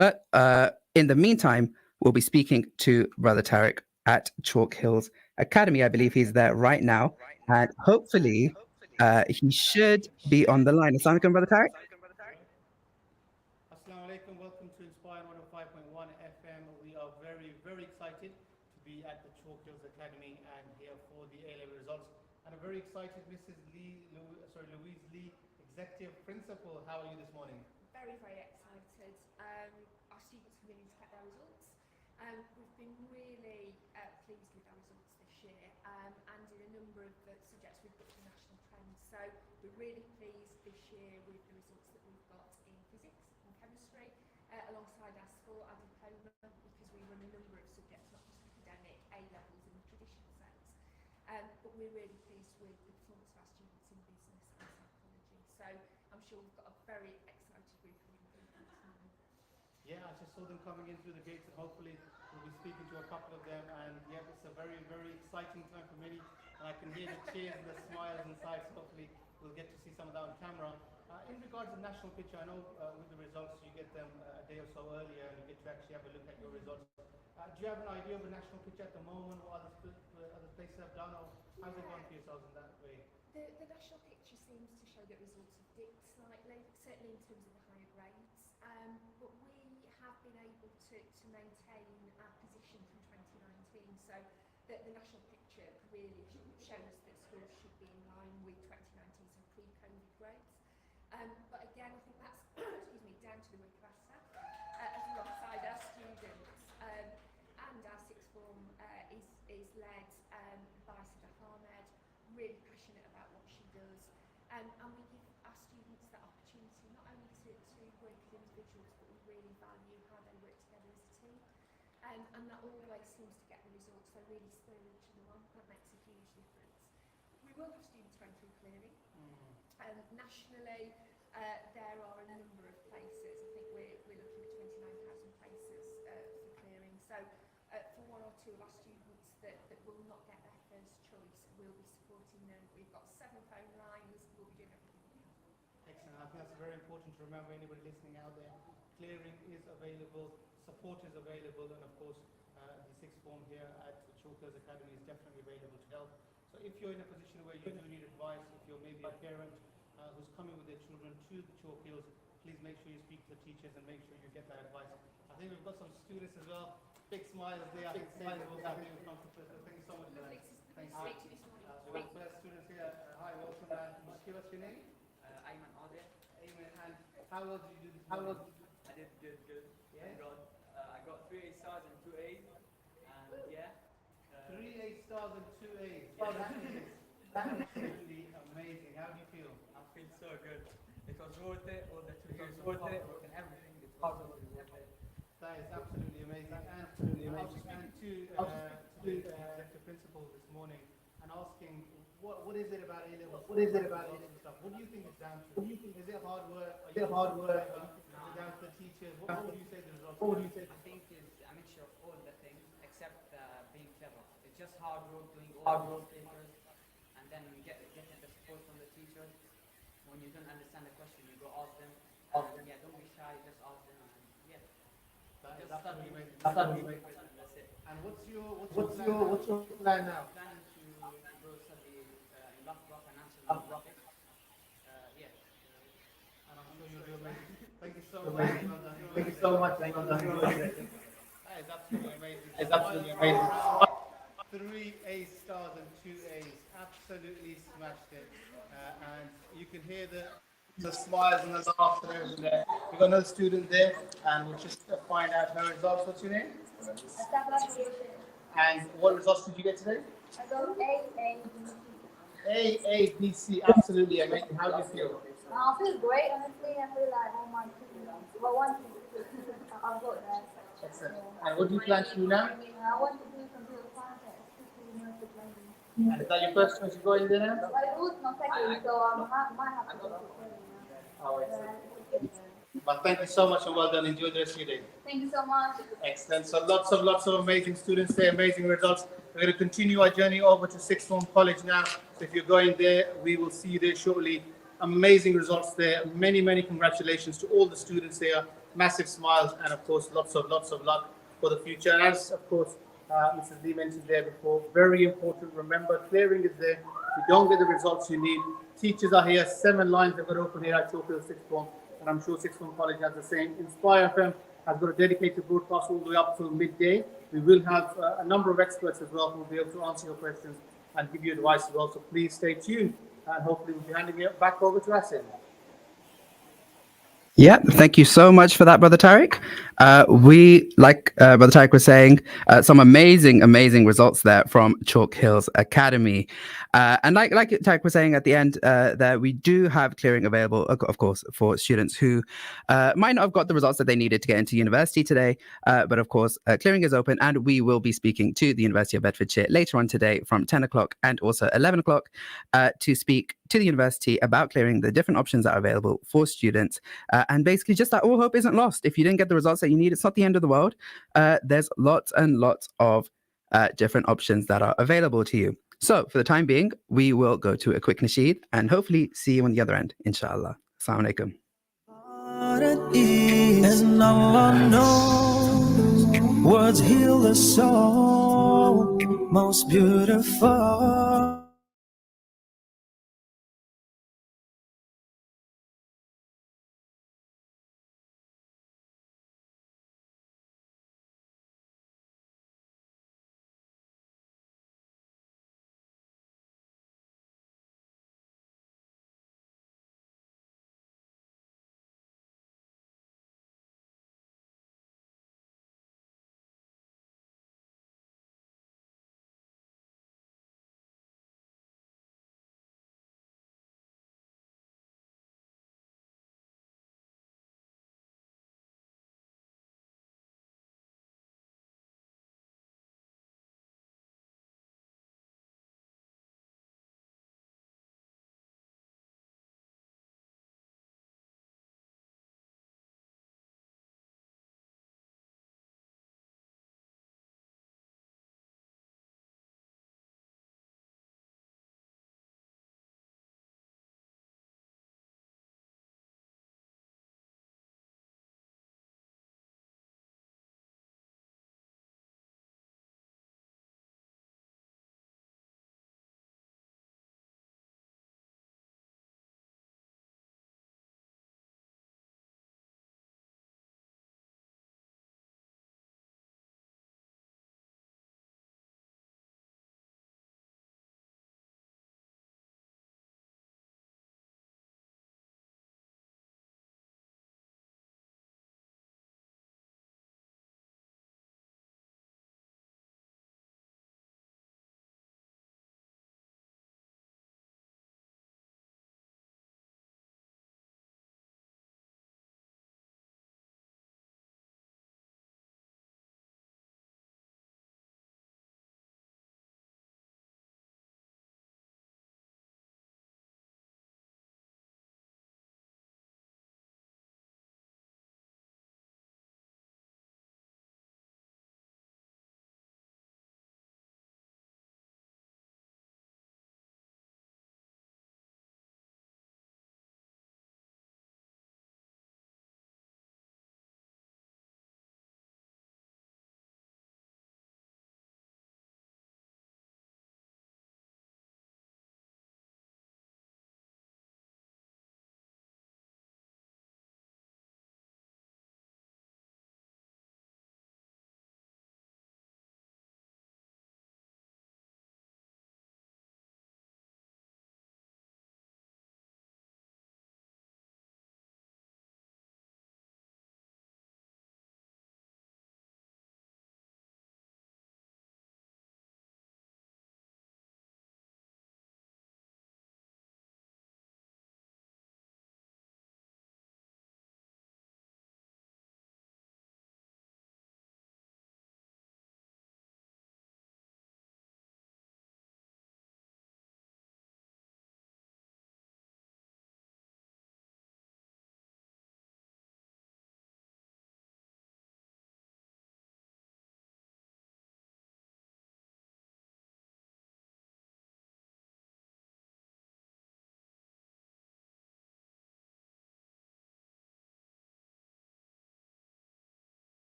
But in the meantime, we'll be speaking to Brother Tarek at Chalk Hills Academy. I believe he's there right now, and hopefully he should be on the line. Assalamu alaikum, Brother Tarek. Assalamu alaikum. Welcome to Inspire 105.1 FM. We are very, very excited to be at the Chalk Hills Academy and here for the A-level results. And I'm very excited, Mrs. Louise Lee, Executive Principal. How are you this morning? Very, very excited. Our students are willing to get their results. We've been really pleased with our results this year, and in a number of subjects we've got the national trends. So we're really pleased this year with the results that we've got in physics and chemistry, alongside our score, our diploma, because we run a number of subjects, not just academic, A-levels in the traditional sense. But we're really pleased with the performance of our students in business and psychology. So I'm sure we've got a very excited group of young people this morning. Yeah, I just saw them coming in through the gates, and hopefully we'll be speaking to a couple of them. And yeah, it's a very, very exciting time for many. And I can hear the cheers and the smiles inside. So hopefully we'll get to see some of that on camera. In regards to the national picture, I know with the results you get them a day or so earlier, and you get to actually have a look at your results. Do you have an idea of a national picture at the moment, what other places have done, or how's it gone for yourselves in that way? The national picture seems to show that results have dipped slightly, certainly in terms of the higher grades. But we have been able to maintain our position from 2019. So the national picture really shows that schools should be in line with 2019, so pre-COVID grades. But again, I think that's excuse me, down to the work of our staff, alongside our students. And our sixth form is led by Sadaf Ahmed, really passionate about what she does. And we give our students that opportunity not only to work as individuals, but we really value how they work together as a team. And that always seems to get the results. They really spur each other on. That makes a huge difference. We will have students going through clearing. Nationally, there are a number of places. I think we're looking at 29,000 places for clearing. So for one or two of our students that will not get their first choice, we'll be supporting them. We've got 7 phone lines. We'll be doing everything we can. Excellent. I think that's very important to remember. Anybody listening out there, clearing is available, support is available, and of course the sixth form here at the Chalk Hills Academy is definitely available to help. So if you're in a position where you do need advice, if you're maybe a parent who's coming with their children to the Chalk Hills, please make sure you speak to the teachers and make sure you get that advice. I think we've got some students as well. Big smiles there. I think smiles will come in from the first. Thank you so much for that. Thank you. We have first students here. Hi, welcome. Just give us your name. Ayman Ade. Ayman, and how well did you do this morning? I did good. Yeah? I got 3 A stars and 2 A's. And yeah. 3 A stars and 2 A's. Yeah, that is absolutely amazing. How do you feel? I feel so good. It was worth it. All the 2 years worth it. And everything. It was worth it. That is absolutely amazing. And I was speaking to the executive principal this morning and asking, what is it about A-levels? What is it about A-level stuff? What do you think it's down to? Is it hard work? Is it down to the teachers? What would you say the results? What would you say? I think it's a mixture of all the things except being clever. It's just hard work, doing all those papers, and then getting the support from the teachers. When you don't understand the question, you go ask them. Yeah, don't be shy, just ask them. And yeah. That's amazing. That's it. And what's your plan now? Planning to go study in Loughborough Financial Market. Yeah. And I'm sure you'll do amazing. Thank you so much. Thank you so much. Thank you. That is absolutely amazing. It's absolutely amazing. 3 A stars and 2 A's. Absolutely smashed it. And you can hear the smiles and the laughter over there. We've got another student there, and we'll just find out her results. What's your name? And what results did you get today? I got A, B, C. Absolutely amazing. How do you feel? I feel great, honestly. I feel like all my I've got that. Excellent. And what do you plan to do now? I want to do computer science at University of Bedfordshire. And is that your first choice to go in there now? But it was my second, so I might have to go to But thank you so much and well done. Enjoy the rest of your day. Thank you so much. Excellent. So lots of amazing students there, amazing results. We're going to continue our journey over to Sixth Form College now. So if you're going there, we will see you there shortly. Amazing results there. Many congratulations to all the students there. massive smiles, and of course, lots of luck for the future. And as of course, Mrs. Lee mentioned there before, very important. Remember, clearing is there. If you don't get the results you need, teachers are here. 7 lines have got open here at Chalk Hill Sixth Form, and I'm sure Sixth Form College has the same. Inspire FM has got a dedicated broadcast all the way up till midday. We will have a number of experts as well who will be able to answer your questions and give you advice as well. So please stay tuned, and hopefully we'll be handing it back over to Asin. Yeah, thank you so much for that, Brother Tariq. We, like Brother Tariq was saying, some amazing results there from Chalk Hills Academy. And like Tariq was saying at the end, that we do have clearing available, of course, for students who might not have got the results that they needed to get into university today. But of course, clearing is open, and we will be speaking to the University of Bedfordshire later on today from 10 o'clock and also 11 o'clock to speak to the university about clearing, the different options that are available for students. And basically just that all hope isn't lost. If you didn't get the results that you need, it's not the end of the world. There's lots and lots of different options that are available to you. So for the time being, we will go to a quick nasheed and hopefully see you on the other end, inshallah. Assalamu alaikum. And Allah knows words heal the soul most beautiful.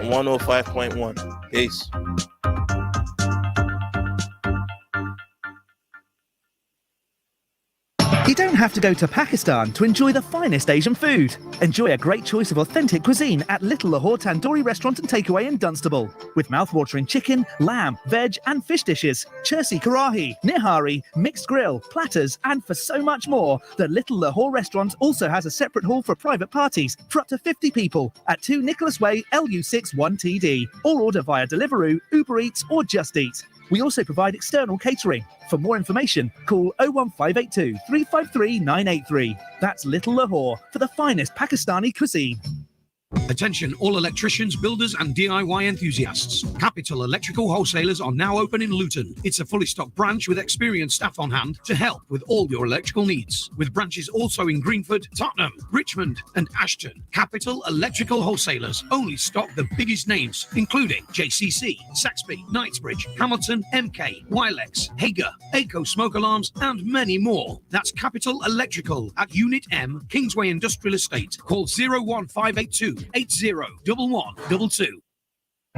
on 105.1. Peace. You don't have to go to Pakistan to enjoy the finest Asian food. Enjoy a great choice of authentic cuisine at Little Lahore Tandoori Restaurant and Takeaway in Dunstable. With mouth-watering chicken, lamb, veg and fish dishes, Chersi Karahi, Nihari, mixed grill, platters and for so much more, the Little Lahore Restaurant also has a separate hall for private parties for up to 50 people at 2 Nicholas Way, LU6 1TD. Or order via Deliveroo, Uber Eats or Just Eat. We also provide external catering. For more information, call 01582 353 983. That's Little Lahore for the finest Pakistani cuisine. Attention all electricians, builders and DIY enthusiasts. Capital Electrical Wholesalers are now open in Luton. It's a fully stocked branch with experienced staff on hand to help with all your electrical needs. With branches also in Greenford, Tottenham, Richmond and Ashton. Capital Electrical Wholesalers only stock the biggest names, including JCC, Saxby, Knightsbridge, Hamilton, MK, Wilex, Hager, Aco Smoke Alarms and many more. That's Capital Electrical at Unit M, Kingsway Industrial Estate. Call 01582 801122.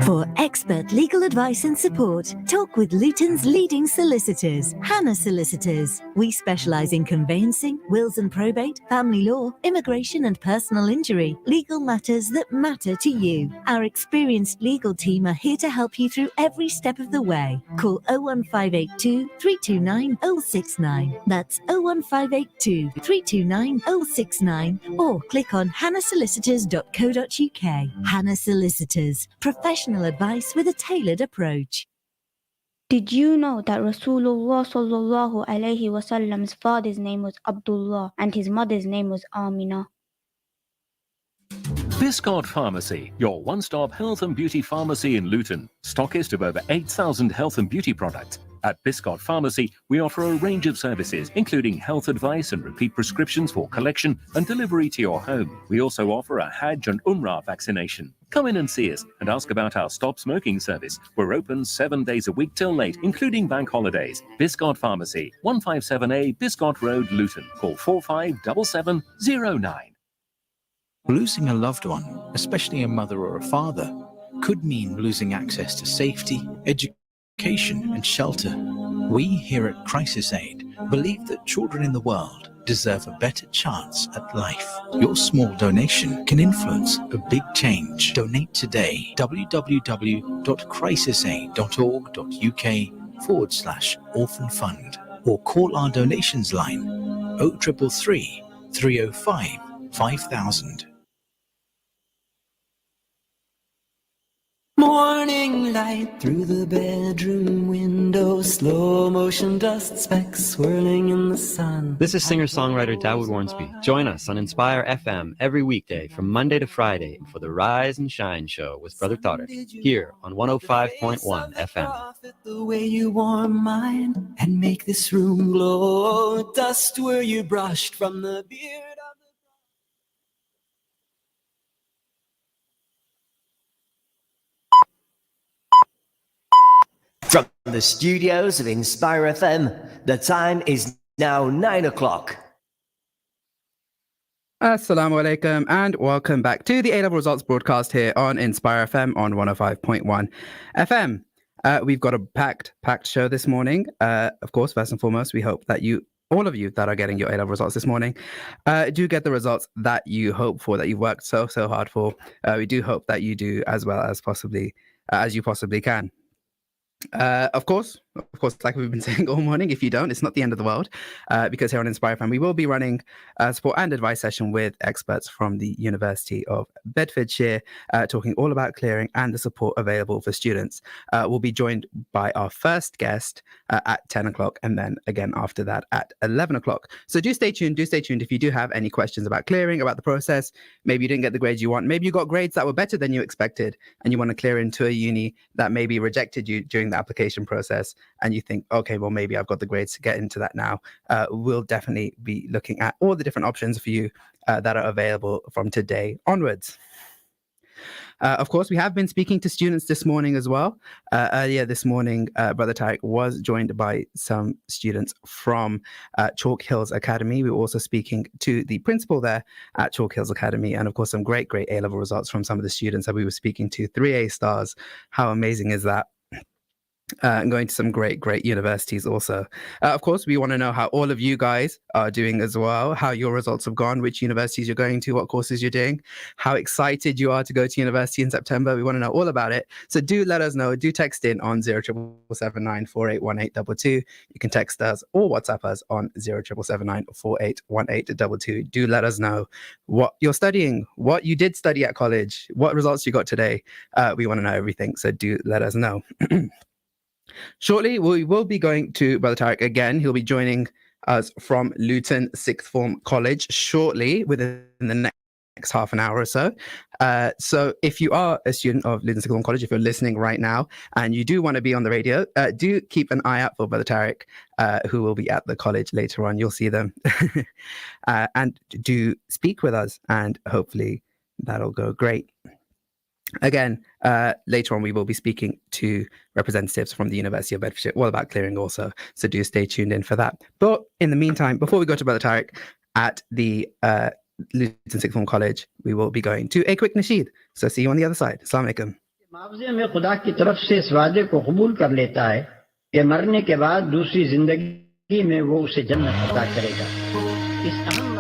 For expert legal advice and support, talk with Luton's leading solicitors, Hannah Solicitors. We specialise in conveyancing, wills and probate, family law, immigration and personal injury, legal matters that matter to you. Our experienced legal team are here to help you through every step of the way. Call 01582 329 069. That's 01582 329 069 or click on hannahsolicitors.co.uk. Hannah Solicitors, professional advice with a tailored approach. Did you know that Rasulullah sallallahu alaihi wasallam's father's name was Abdullah and his mother's name was Amina? Biscott Pharmacy, your one-stop health and beauty pharmacy in Luton. Stockist of over 8,000 health and beauty products. At Biscott Pharmacy, we offer a range of services, including health advice and repeat prescriptions for collection and delivery to your home. We also offer a Hajj and Umrah vaccination. Come in and see us and ask about our Stop Smoking service. We're open 7 days a week till late, including bank holidays. Biscott Pharmacy, 157A Biscott Road, Luton. Call 457709. Losing a loved one, especially a mother or a father, could mean losing access to safety, education, and shelter. We here at Crisis Aid believe that children in the world deserve a better chance at life. Your small donation can influence a big change. Donate today. www.crisisaid.org.uk/orphan fund or call our donations line 0333 305 5000. Morning light through the bedroom window, slow motion dust specks swirling in the sun. This is singer-songwriter Dawood Warnsby. Join us on Inspire FM every weekday from Monday to Friday for the Rise and Shine Show with Brother Tariq here on 105.1 FM. The way you warm mine and make this room glow, dust where you brushed from the beard. From the studios of Inspire FM, the time is now 9 o'clock. Assalamu alaikum and welcome back to the A-Level Results broadcast here on Inspire FM on 105.1 FM. We've got a packed show this morning. Of course, first and foremost, we hope that all of you that are getting your A-Level results this morning, do get the results that you hope for, that you worked so hard for. We do hope that you do as well as you possibly can. Of course, like we've been saying all morning, if you don't, it's not the end of the world, because here on Inspire FM, we will be running a support and advice session with experts from the University of Bedfordshire, talking all about clearing and the support available for students. We'll be joined by our first guest at 10 o'clock and then again after that at 11 o'clock. So do stay tuned if you do have any questions about clearing, about the process. Maybe you didn't get the grades you want. Maybe you got grades that were better than you expected and you want to clear into a uni that maybe rejected you during the application process, and you think, okay, well, maybe I've got the grades to get into that now. We'll definitely be looking at all the different options for you that are available from today onwards. Of course, we have been speaking to students this morning as well. Earlier this morning, Brother Tariq was joined by some students from Chalk Hills Academy. We were also speaking to the principal there at Chalk Hills Academy, and of course, some great A-level results from some of the students that we were speaking to. 3 A stars. How amazing is that? And going to some great universities also. Of course, we want to know how all of you guys are doing as well, how your results have gone, which universities you're going to, what courses you're doing, how excited you are to go to university in September. We want to know all about it. So do let us know. Do text in on 07779481822. You can text us or WhatsApp us on 07779481822. Do let us know what you're studying, what you did study at college, what results you got today. We want to know everything. So do let us know. Shortly, we will be going to Brother Tariq again. He'll be joining us from Luton Sixth Form College shortly, within the next half an hour or so. So if you are a student of Luton Sixth Form College, if you're listening right now and you do want to be on the radio, do keep an eye out for Brother Tariq, who will be at the college later on. You'll see them. And do speak with us, and hopefully that'll go great. Again, later on, we will be speaking to representatives from the University of Bedfordshire, all about clearing also. So do stay tuned in for that. But in the meantime, before we go to Brother Tariq at the Luton Sixth Form College, we will be going to a quick nasheed. So see you on the other side. Assalamu alaikum. मुआवजे में खुदा की तरफ से इस वादे को कबूल कर लेता है कि मरने के बाद दूसरी जिंदगी में वो उसे जन्नत अता करेगा। इस अहम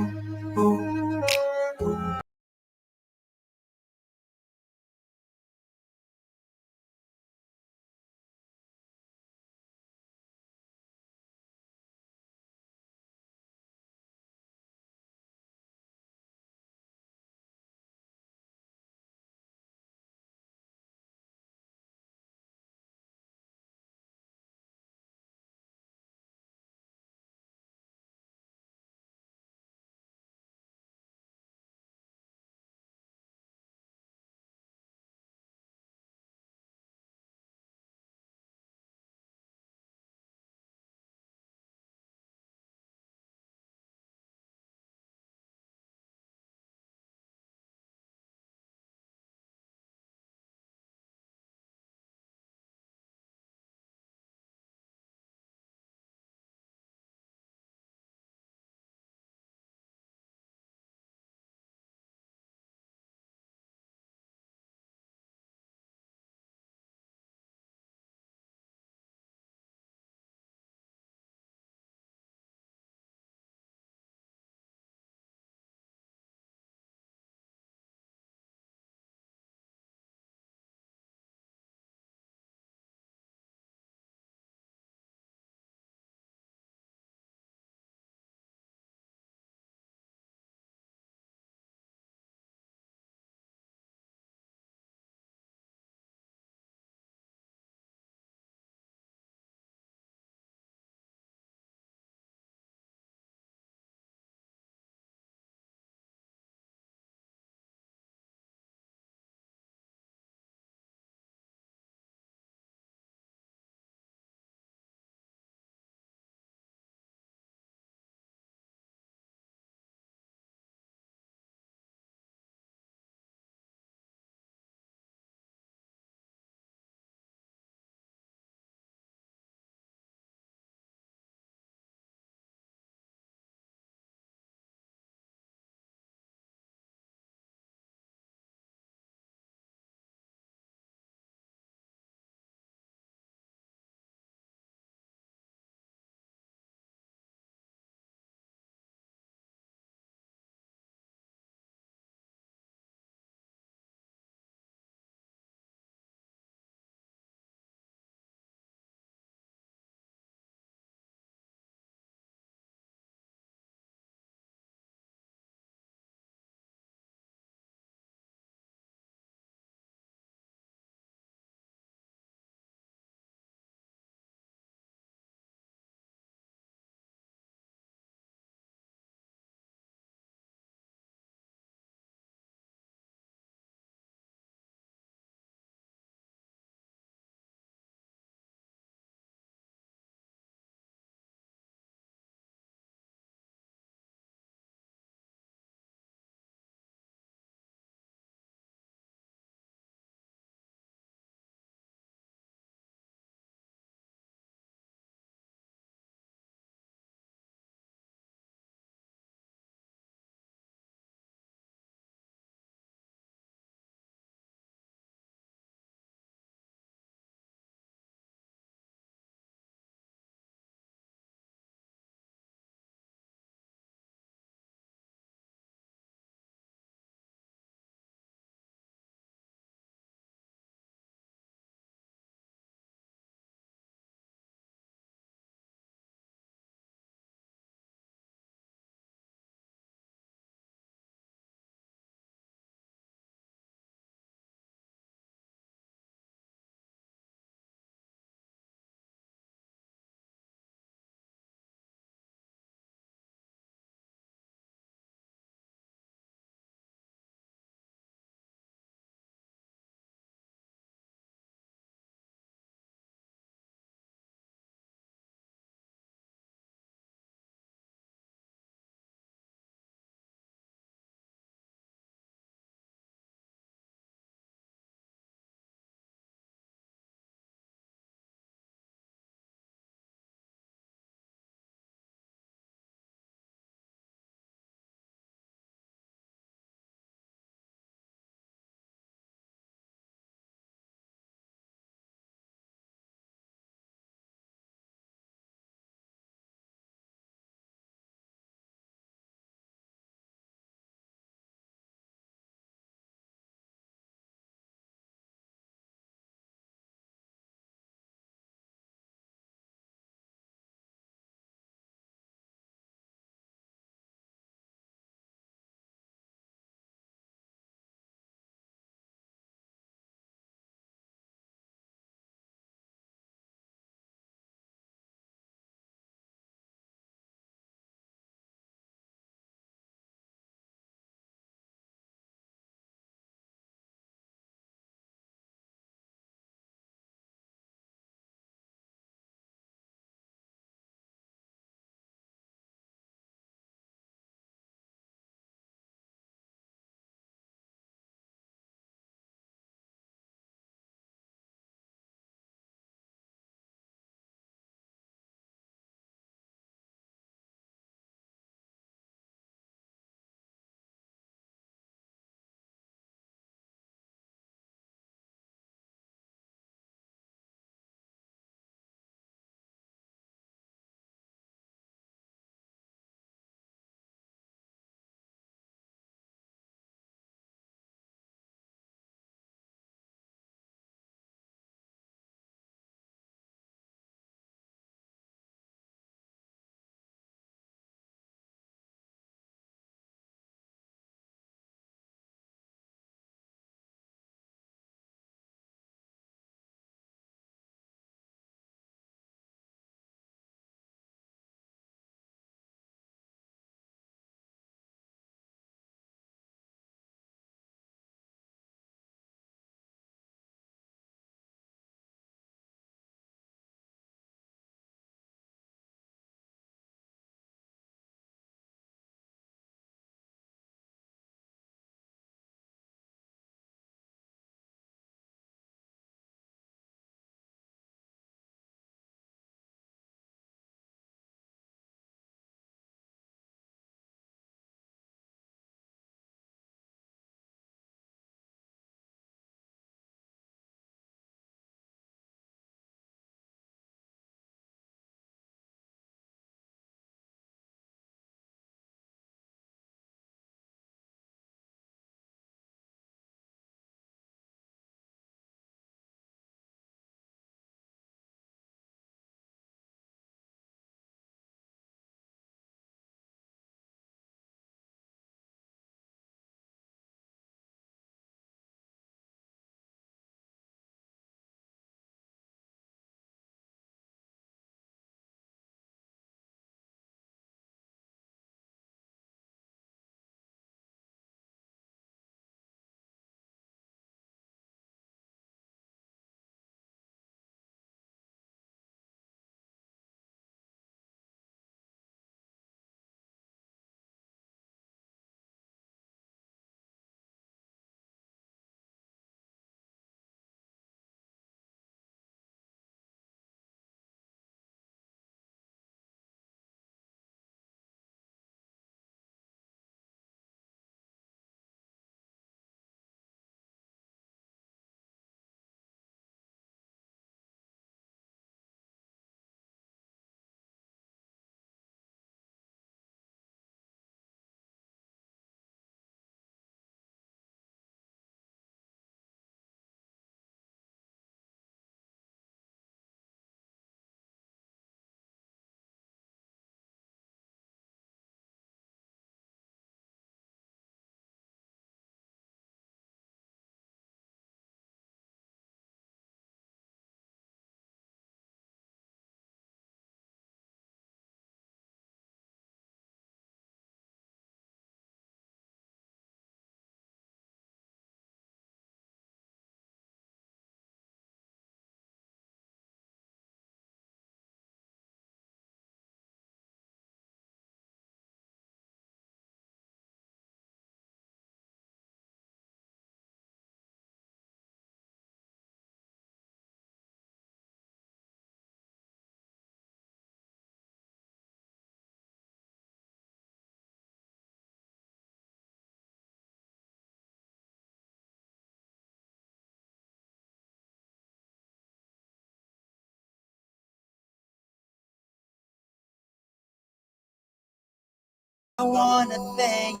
I wanna thank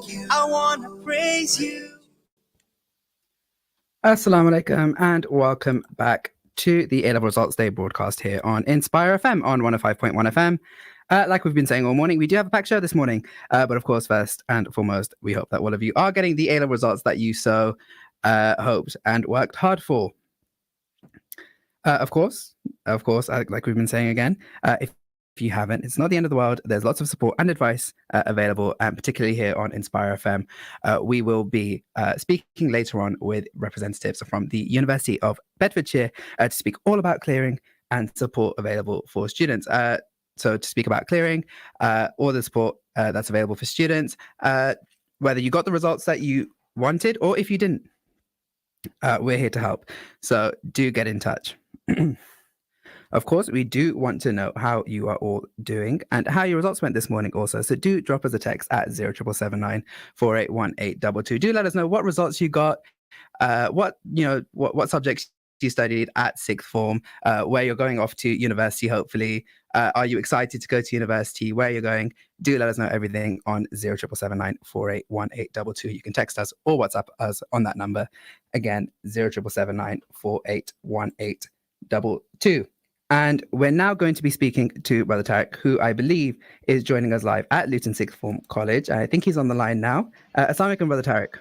you. I wanna praise you. Assalamu alaikum and welcome back to the A-Level Results Day broadcast here on Inspire FM on 105.1 FM. Like we've been saying all morning, we do have a packed show this morning. But of course, first and foremost, we hope that all of you are getting the A-Level results that you so hoped and worked hard for. Of course, like we've been saying again, if you haven't, it's not the end of the world. There's lots of support and advice available, and particularly here on Inspire FM. We will be speaking later on with representatives from the University of Bedfordshire to speak all about clearing and support available for students. So to speak about clearing, all the support that's available for students, whether you got the results that you wanted or if you didn't, we're here to help. So do get in touch. Of course, we do want to know how you are all doing and how your results went this morning also. So do drop us a text at 07779 481822. Do let us know what results you got, what subjects you studied at sixth form, where you're going off to university, hopefully. Are you excited to go to university? Where you're going? Do let us know everything on 07779 481822. You can text us or WhatsApp us on that number. Again, 07779 481822. And we're now going to be speaking to Brother Tariq, who I believe is joining us live at Luton Sixth Form College. I think he's on the line now. Assalamu alaikum, Brother Tariq.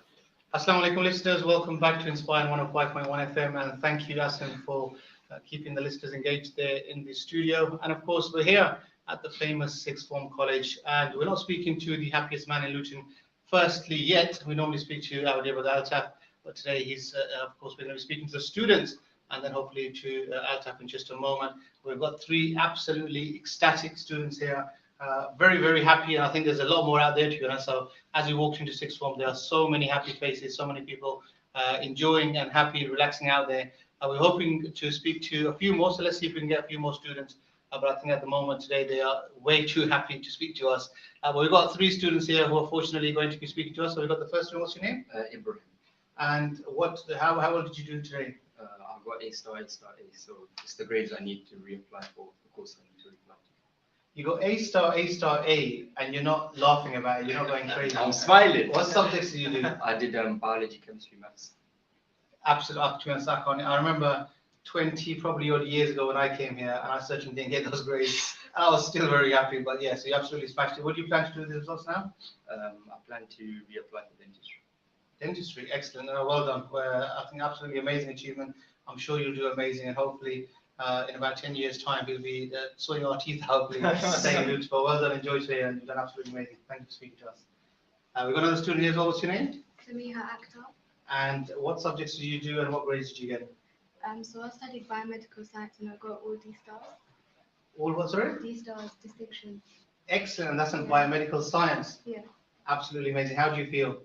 Assalamu alaikum, listeners. Welcome back to Inspire 105.1 FM. And thank you, Asim, for keeping the listeners engaged there in the studio. And of course, we're here at the famous Sixth Form College. And we're not speaking to the happiest man in Luton firstly yet. We normally speak to our dear Brother Altaf. But today he's, of course, we're going to be speaking to the students and then hopefully to Altaf in just a moment. We've got three absolutely ecstatic students here, very, very happy, and I think there's a lot more out there, to be honest. So as we walked into sixth form, there are so many happy faces, so many people enjoying and happy, relaxing out there. We're hoping to speak to a few more, so let's see if we can get a few more students. But I think at the moment today, they are way too happy to speak to us. But we've got three students here who are fortunately going to be speaking to us. So we've got the first one. What's your name? Ibrahim. And how well did you do today? I've got A star, A. So it's the grades I need to reapply for the course I need to reapply to. You got A, A, and you're not laughing about it. You're not going crazy. I'm smiling. What subjects did you do? I did biology, chemistry, maths. Absolutely. I remember 20 probably odd years ago when I came here, and I certainly didn't get those grades. I was still very happy, but yeah, so you absolutely smashed it. What do you plan to do with the results now? I plan to reapply for dentistry. Dentistry, excellent. Well done. I think absolutely amazing achievement. I'm sure you'll do amazing, and hopefully in about 10 years' time, we'll be sorting our teeth out, saying Luton. But well done, enjoy today, and you've done absolutely amazing. Thank you for speaking to us. We've got another student here as well. What's your name? Samiha Akhtar. And what subjects did you do, and what grades did you get? So I studied biomedical science, and I got all D stars. All what, sorry? D stars, distinction. Excellent, and that's in biomedical science. Yeah. Absolutely amazing. How do you feel?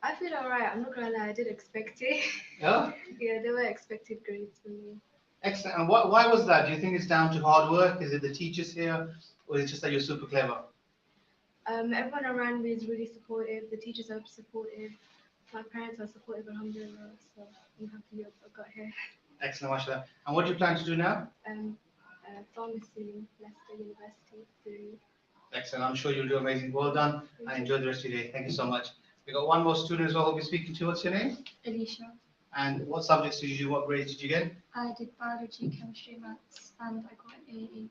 I feel alright. I'm not gonna lie, I did expect it. Yeah? Yeah, there were expected grades for me. Excellent. And why was that? Do you think it's down to hard work? Is it the teachers here, or is it just that you're super clever? Everyone around me is really supportive. The teachers are supportive. My parents are supportive, alhamdulillah. So I'm happy I got here. Excellent, mashallah. And what do you plan to do now? Pharmacy, Leicester University. Excellent. I'm sure you'll do amazing. Well done, and enjoy the rest of your day. Thank you so much. We got one more student as well who'll be speaking to. What's your name? Alicia. And what subjects did you do? What grades did you get? I did biology, chemistry, maths, and I got an AAB.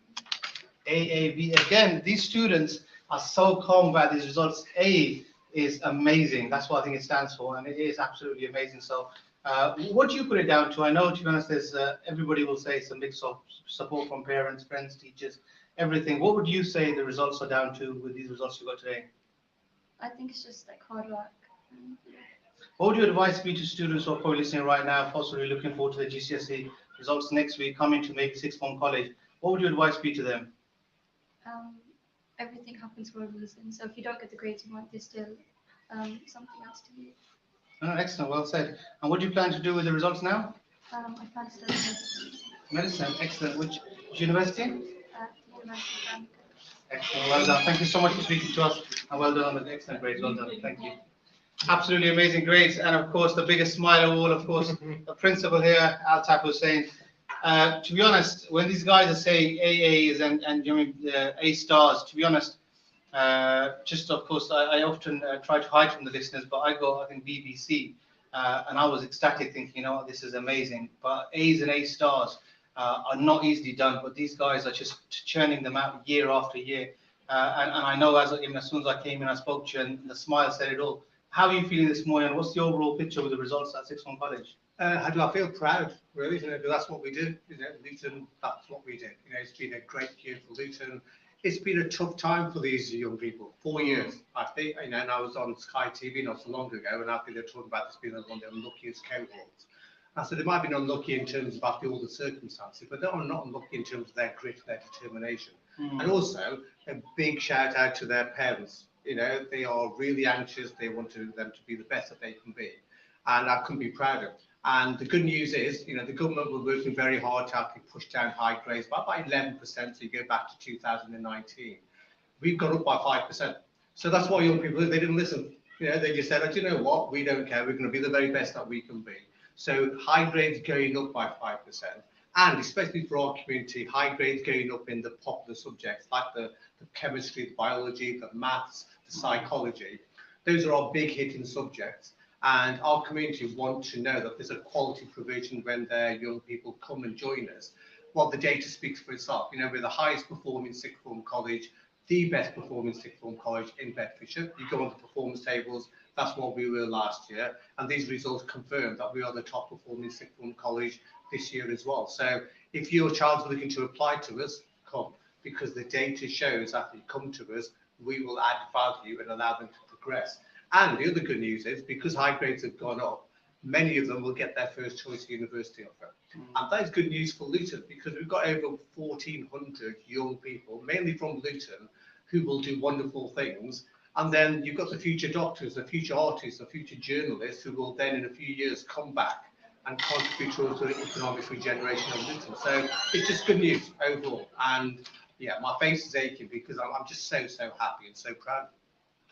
AAB. Again, these students are so calm about these results. A is amazing. That's what I think it stands for, and it is absolutely amazing. So what do you put it down to? I know, to be honest, there's everybody will say it's a mix of support from parents, friends, teachers, everything. What would you say the results are down to with these results you got today? I think it's just like hard work. What would your advice be to students who are probably listening right now, possibly looking forward to the GCSE results next week, coming to maybe sixth form college? What would your advice be to them? Everything happens for a reason. So if you don't get the grades you want, there's still something else to do. Oh, excellent, well said. And what do you plan to do with the results now? I plan to study medicine. Medicine, excellent. Which university? The University of Bedfordshire. Excellent, well done. Thank you so much for speaking to us, and well done on the excellent grades. Well done, thank you. Absolutely amazing grades, and of course the biggest smile of all, of course, the principal here, Altaf Hussain. To be honest, when these guys are saying AAs and A stars, to be honest, Just of course, I often try to hide from the listeners, but I got, I think, BBC, and I was ecstatic, thinking, you know what, this is amazing. But A's and A stars are not easily done, but these guys are just churning them out year after year. And I know as soon as I came in, I spoke to you, and the smile said it all. How are you feeling this morning? What's the overall picture with the results at Sixth Form College? How do I feel? Proud, really. You know, that's what we do. You know, Luton, that's what we do. You know, it's been a great year for Luton. It's been a tough time for these young people. 4 years, I think. You know, and I was on Sky TV not so long ago, and I think they're talking about this being one of the unluckiest cohorts. I said they might be unlucky in terms of after all the circumstances, but they're not unlucky in terms of their grit, their determination. And also a big shout out to their parents. You know, they are really anxious. They want them to be the best that they can be, and I couldn't be prouder. And the good news is, you know, the government were working very hard to actually push down high grades by 11%. So you go back to 2019, we've gone up by 5%. So that's why young people, they didn't listen. You know, they just said, oh, do you know what? We don't care. We're going to be the very best that we can be. So high grades going up by 5%. And especially for our community, high grades going up in the popular subjects like the chemistry, the biology, the maths, the psychology. Those are our big hitting subjects. And our community want to know that there's a quality provision when their young people come and join us. Well, the data speaks for itself. You know, we're the highest performing sixth form college, the best performing sixth form college in Bedfordshire. You go on the performance tables, that's what we were last year. And these results confirm that we are the top performing sixth form college this year as well. So if your child's looking to apply to us, come, because the data shows that if you come to us, we will add value and allow them to progress. And the other good news is, because high grades have gone up, many of them will get their first choice university offer. And that is good news for Luton, because we've got over 1,400 young people, mainly from Luton, who will do wonderful things. And then you've got the future doctors, the future artists, the future journalists, who will then in a few years come back and contribute to the economic regeneration of Luton. So it's just good news overall. And yeah, my face is aching because I'm just so happy and so proud.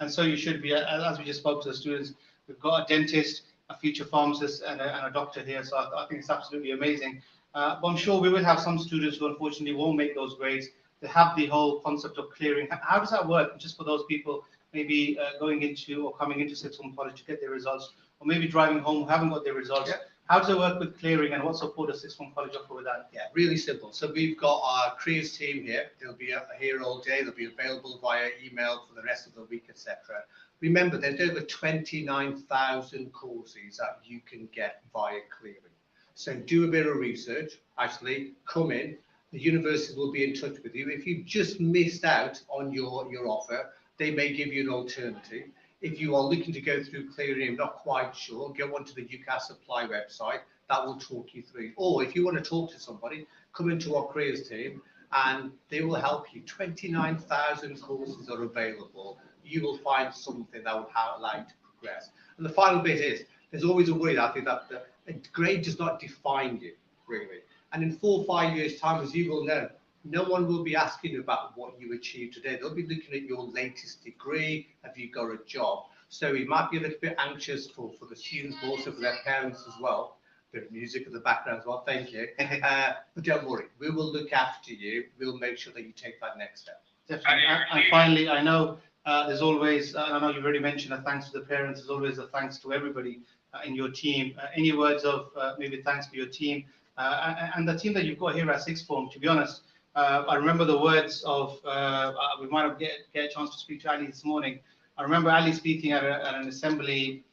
And so you should be, as we just spoke to the students, we've got a dentist, a future pharmacist, and a doctor here. So I think it's absolutely amazing. But I'm sure we will have some students who unfortunately won't make those grades. They have the whole concept of clearing. How does that work? Just for those people maybe going into or coming into Sixth Form College to get their results, or maybe driving home who haven't got their results. Yeah. How does it work with clearing, and what support does Sixth Form College offer with that? Yeah, really simple. So we've got our careers team here. They'll be here all day. They'll be available via email for the rest of the week, etc. Remember, there's over 29,000 courses that you can get via clearing. So do a bit of research. Actually, come in. The university will be in touch with you. If you've just missed out on your offer, they may give you an alternative. If you are looking to go through clearing and not quite sure, go onto the UCAS Supply website. That will talk you through. Or if you want to talk to somebody, come into our careers team and they will help you. 29,000 courses are available. You will find something that will allow you to progress. And the final bit is, there's always a worry, I think, that a grade does not define you, really. And in 4 or 5 years' time, as you will know, no one will be asking you about what you achieved today. They'll be looking at your latest degree. Have you got a job? So it might be a little bit anxious for the students, but also for their parents as well. Bit of music in the background as well, thank you. But don't worry, we will look after you. We'll make sure that you take that next step. Definitely. And finally, I know there's always, I know you've already mentioned a thanks to the parents. There's always a thanks to everybody in your team. Any words of maybe thanks for your team and the team that you've got here at Sixth Form? To be honest, I remember the words of, we might have get a chance to speak to Ali this morning. I remember Ali speaking at an assembly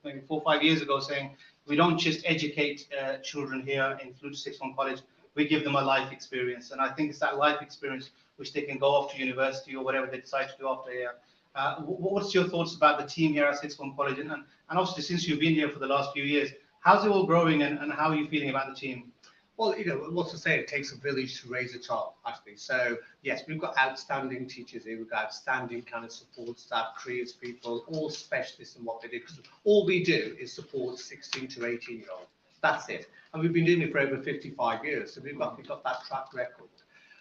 maybe 4 or 5 years ago saying, we don't just educate children here in Luton Sixth Form College, we give them a life experience. And I think it's that life experience which they can go off to university or whatever they decide to do after here. What's your thoughts about the team here at Sixth Form College? And obviously, since you've been here for the last few years, how's it all growing and how are you feeling about the team? Well, you know, what's to say, it takes a village to raise a child, actually. So, yes, we've got outstanding teachers here. We've got outstanding kind of support staff, careers people, all specialists in what they do. Because all we do is support 16 to 18-year-olds. That's it. And we've been doing it for over 55 years. So we've got that track record.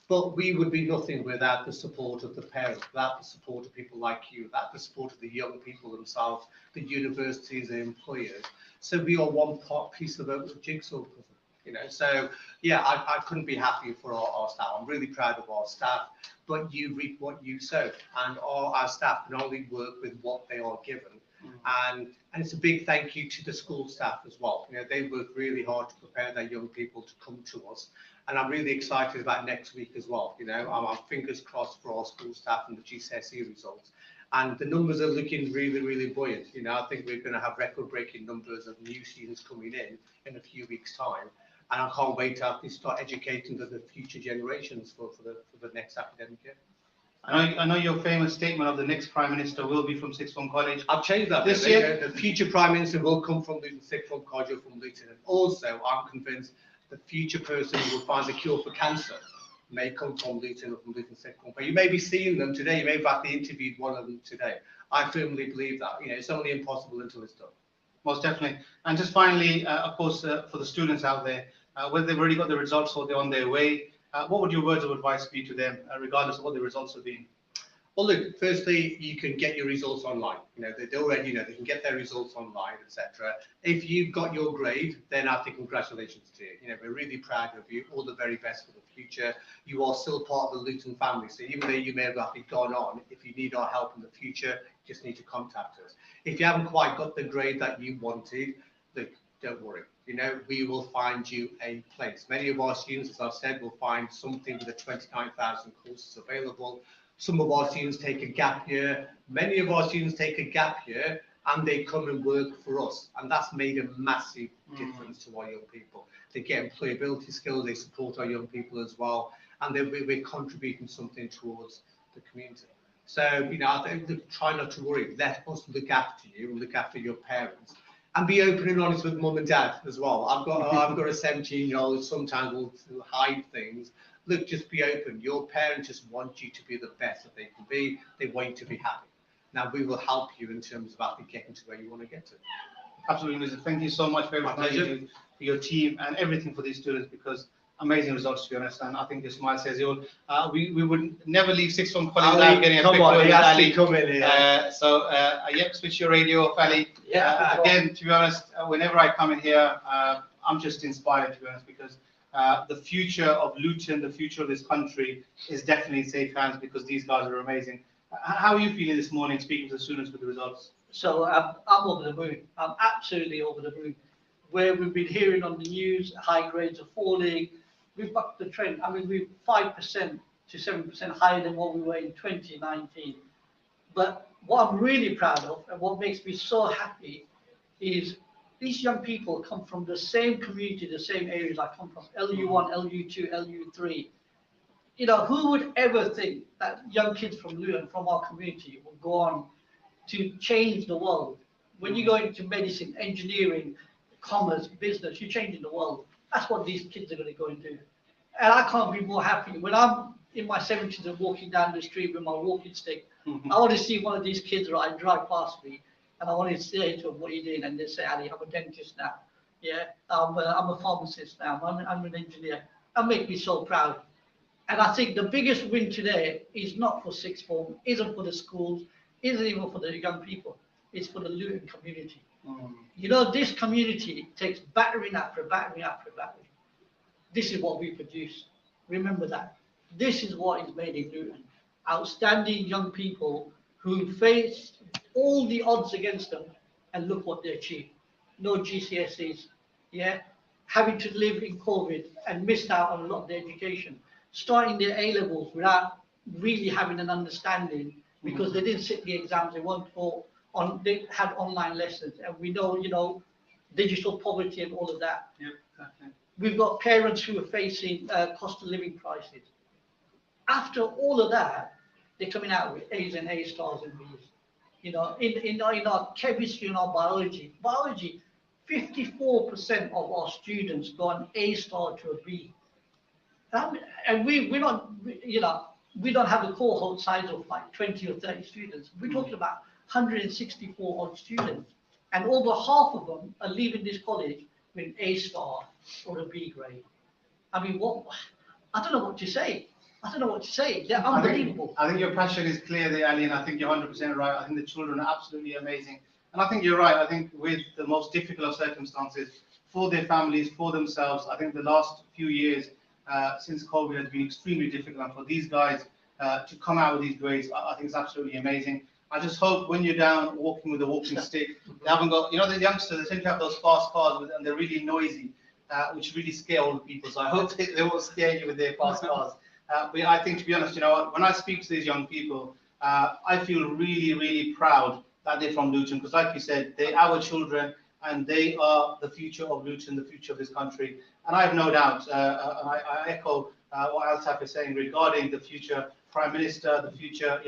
But we would be nothing without the support of the parents, without the support of people like you, without the support of the young people themselves, the universities, the employers. So we are one piece of a jigsaw puzzle. You know, so yeah, I couldn't be happier for our staff. I'm really proud of our staff, but you reap what you sow, and our staff can only work with what they are given. And it's a big thank you to the school staff as well. You know, they work really hard to prepare their young people to come to us, and I'm really excited about next week as well. You know, I'm fingers crossed for our school staff and the GCSE results, and the numbers are looking really, really buoyant. You know, I think we're going to have record-breaking numbers of new students coming in a few weeks' time, and I can't wait to actually start educating the future generations for the next academic year. I know your famous statement of the next Prime Minister will be from Sixth Form College. I've changed that. This year, the future Prime Minister will come from Luton Sixth Form College or from Luton. And also, I'm convinced the future person who will find the cure for cancer may come from Luton or from Luton Sixth Form. But you may be seeing them today. You may have actually interviewed one of them today. I firmly believe that. You know, it's only impossible until it's done. Most definitely. And just finally, of course, for the students out there, whether they've already got the results or they're on their way, what would your words of advice be to them, regardless of what the results have been? Well, look, firstly, you can get your results online. You know, they already, you know, they can get their results online, etc. If you've got your grade, then I think congratulations to you. You know, we're really proud of you. All the very best for the future. You are still part of the Luton family. So even though you may have actually gone on, if you need our help in the future, you just need to contact us. If you haven't quite got the grade that you wanted, look, don't worry. You know, we will find you a place. Many of our students, as I've said, will find something with the 29,000 courses available. Some of our students take a gap year. Many of our students take a gap year and they come and work for us. And that's made a massive difference to our young people. They get employability skills, they support our young people as well. And we're contributing something towards the community. So, you know, I think try not to worry. Let us look after you, look after your parents. And be open and honest with mum and dad as well. I've got a 17-year-old who sometimes will hide things. Look, just be open. Your parents just want you to be the best that they can be. They want you to be happy. Now, we will help you in terms of actually getting to where you want to get to. Absolutely, Mr. Thank you so much for everything, for your team and everything for these students, because amazing results, to be honest. And I think your smile says it all. We would never leave Sixth Form College without getting a quick word with Ali. Yep, switch your radio off, Ali. Yeah. Again, to be honest, whenever I come in here, I'm just inspired, to be honest, because the future of Luton, the future of this country is definitely in safe hands, because these guys are amazing. How are you feeling this morning, speaking to the students with the results? So I'm over the moon. I'm absolutely over the moon. Where we've been hearing on the news, high grades are falling. We've bucked the trend. I mean, we're 5% to 7% higher than what we were in 2019. But what I'm really proud of and what makes me so happy is these young people come from the same community, the same areas I come from, LU1, LU2, LU3. You know, who would ever think that young kids from Luton, from our community, will go on to change the world? When you go into medicine, engineering, commerce, business, you're changing the world. That's what these kids are going to go and do. And I can't be more happy. When I'm in my 70s and walking down the street with my walking stick, I want to see one of these kids drive past me, and I want to say to them, what are you doing? And they say, Ali, I'm a dentist now. Yeah, I'm a pharmacist now. I'm an engineer. That makes me so proud. And I think the biggest win today is not for Sixth Form, isn't for the schools, isn't even for the young people. It's for the Luton community. You know, this community takes battering after battering after battering. This is what we produce. Remember that. This is what is made in Luton. Outstanding young people who face all the odds against them, and look what they achieved. No GCSEs, yeah, having to live in COVID and missed out on a lot of their education, starting their A-levels without really having an understanding, because they didn't sit the exams, they weren't taught on, they had online lessons, and we know, you know, digital poverty and all of that. Yeah, exactly. We've got parents who are facing cost of living crisis. After all of that, they're coming out with A's and A stars and B's. You know, in our chemistry and our biology, 54% of our students got an A star to a B. And we're not, you know, we don't have a cohort size of like 20 or 30 students. We're talking about 164 odd students, and over half of them are leaving this college with an A star or a B grade. I mean, what? I don't know what to say. They're unbelievable. I think your passion is clear there, Ali, and I think you're 100% right. I think the children are absolutely amazing. And I think you're right. I think with the most difficult of circumstances, for their families, for themselves. I think the last few years since COVID has been extremely difficult, and for these guys to come out with these grades, I think it's absolutely amazing. I just hope when you're down walking with a walking stick, they haven't got, the youngsters, they tend to have those fast cars and they're really noisy, which really scare older people. So I hope they won't scare you with their fast cars. But I think, to be honest, when I speak to these young people, I feel really, really proud that they're from Luton, because like you said, they're our children and they are the future of Luton, the future of this country. And I have no doubt, and I echo what Altaf is saying regarding the future Prime Minister, the future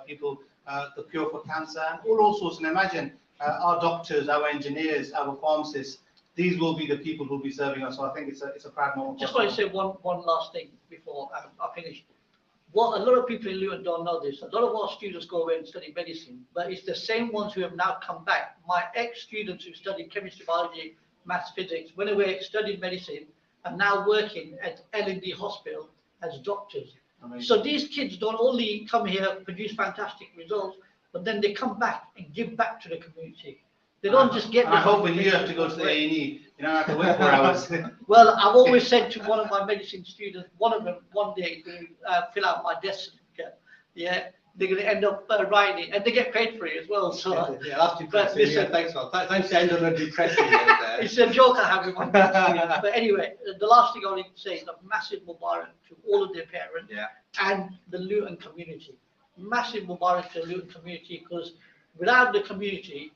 people, the cure for cancer, and all sorts. And imagine our doctors, our engineers, our pharmacists, these will be the people who will be serving us. So I think it's a proud moment. Just want to say one last thing before I finish. What a lot of people in Luton don't know this. A lot of our students go away and study medicine, but it's the same ones who have now come back. My ex-students who studied chemistry, biology, maths, physics, went away, studied medicine, and now working at L&D Hospital as doctors. Amazing. So these kids don't only come here, produce fantastic results, but then they come back and give back to the community. They don't just get. I hope when you have to go to the A&E, you don't have to wait 4 hours. Well, I've always said to one of my medicine students, one of them one day to fill out my death certificate. Yeah, they're going to end up writing it, and they get paid for it as well. So yeah, that's depressing. Listen, thanks, man. Thanks to end on a depressing note there. It's a joke I have with my students. But anyway, the last thing I need to say is a massive mubarak to all of their parents and the Luton community. Massive mubarak to the Luton community, because without the community,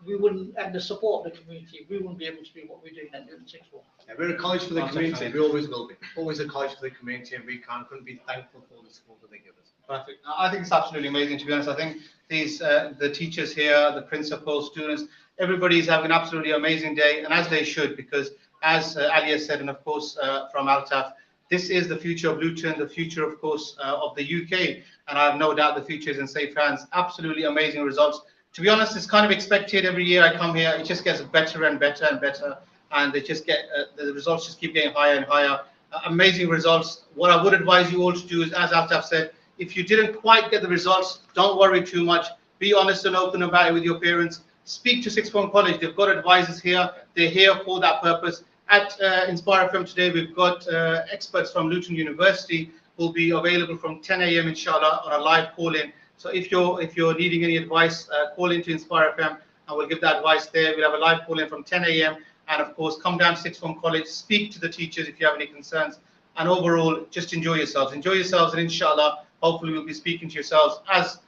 we wouldn't, and the support of the community, we wouldn't be able to do what we're doing at Luton Sixth Form. Yeah, we're a college for the community. We always will be. Always a college for the community, and we couldn't be thankful for the support that they give us. Perfect. I think it's absolutely amazing, to be honest. I think these the teachers here, the principals, students, everybody's having an absolutely amazing day, and as they should, because as Ali has said, and of course from Altaf, this is the future of Luton, the future, of course, of the UK, and I have no doubt the future is in safe hands. Absolutely amazing results. To be honest, it's kind of expected. Every year I come here, it just gets better and better and better, and they just get the results just keep getting higher and higher. Amazing results. What I would advise you all to do is, as Altaf said, if you didn't quite get the results, don't worry too much. Be honest and open about it with your parents. Speak to Sixth Form College. They've got advisors here. They're here for that purpose. At Inspire FM today, we've got experts from Luton University who will be available from 10 a.m. inshallah on a live call-in. So if you're needing any advice, call into Inspire FM and we'll give that advice there. We'll have a live call-in from 10 a.m. and of course come down to Sixth Form College, speak to the teachers if you have any concerns, and overall just enjoy yourselves. Enjoy yourselves, and inshallah, hopefully we'll be speaking to yourselves as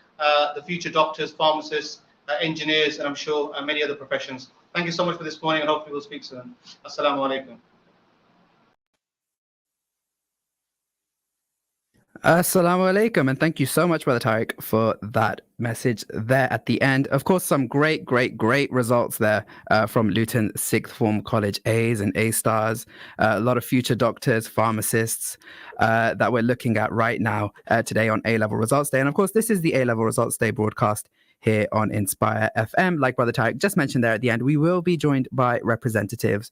the future doctors, pharmacists, engineers, and I'm sure many other professions. Thank you so much for this morning, and hopefully we'll speak soon. Assalamu alaikum. Assalamu alaikum, and thank you so much, Brother Tariq, for that message there at the end. Of course, some great results there from Luton Sixth Form College A's and A stars. A lot of future doctors, pharmacists that we're looking at right now today on A-Level Results Day. And of course, this is the A-Level Results Day broadcast here on Inspire FM. Like Brother Tariq just mentioned there at the end, we will be joined by representatives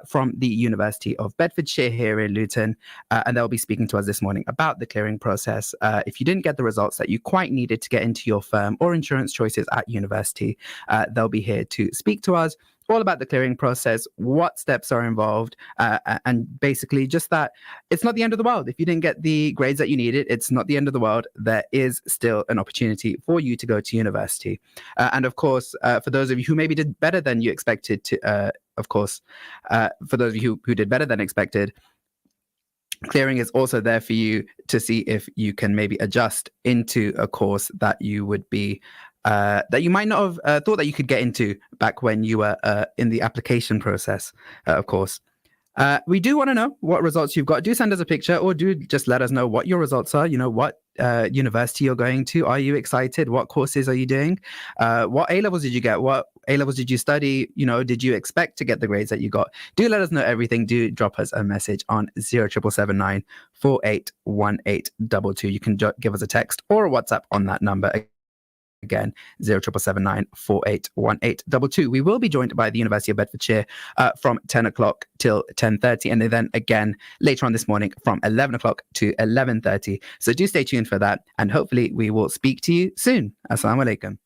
from the University of Bedfordshire here in Luton, and they'll be speaking to us this morning about the clearing process. If you didn't get the results that you quite needed to get into your firm or insurance choices at university, they'll be here to speak to us all about the clearing process, what steps are involved, and basically just that it's not the end of the world. If you didn't get the grades that you needed, it's not the end of the world. There is still an opportunity for you to go to university. And of course, for those of you who maybe did better than you expected to, for those of you who did better than expected, clearing is also there for you to see if you can maybe adjust into a course that you would be that you might not have thought that you could get into back when you were in the application process, of course. We do want to know what results you've got. Do send us a picture, or do just let us know what your results are. You know, what university you're going to. Are you excited? What courses are you doing? What A-levels did you get? What A-levels did you study? You know, did you expect to get the grades that you got? Do let us know everything. Do drop us a message on 07779 481822. You can give us a text or a WhatsApp on that number. Again, 07779 481822. We will be joined by the University of Bedfordshire from 10 o'clock till 10:30, and then again later on this morning from 11 o'clock to 11:30. So do stay tuned for that, and hopefully we will speak to you soon. Assalamu alaikum.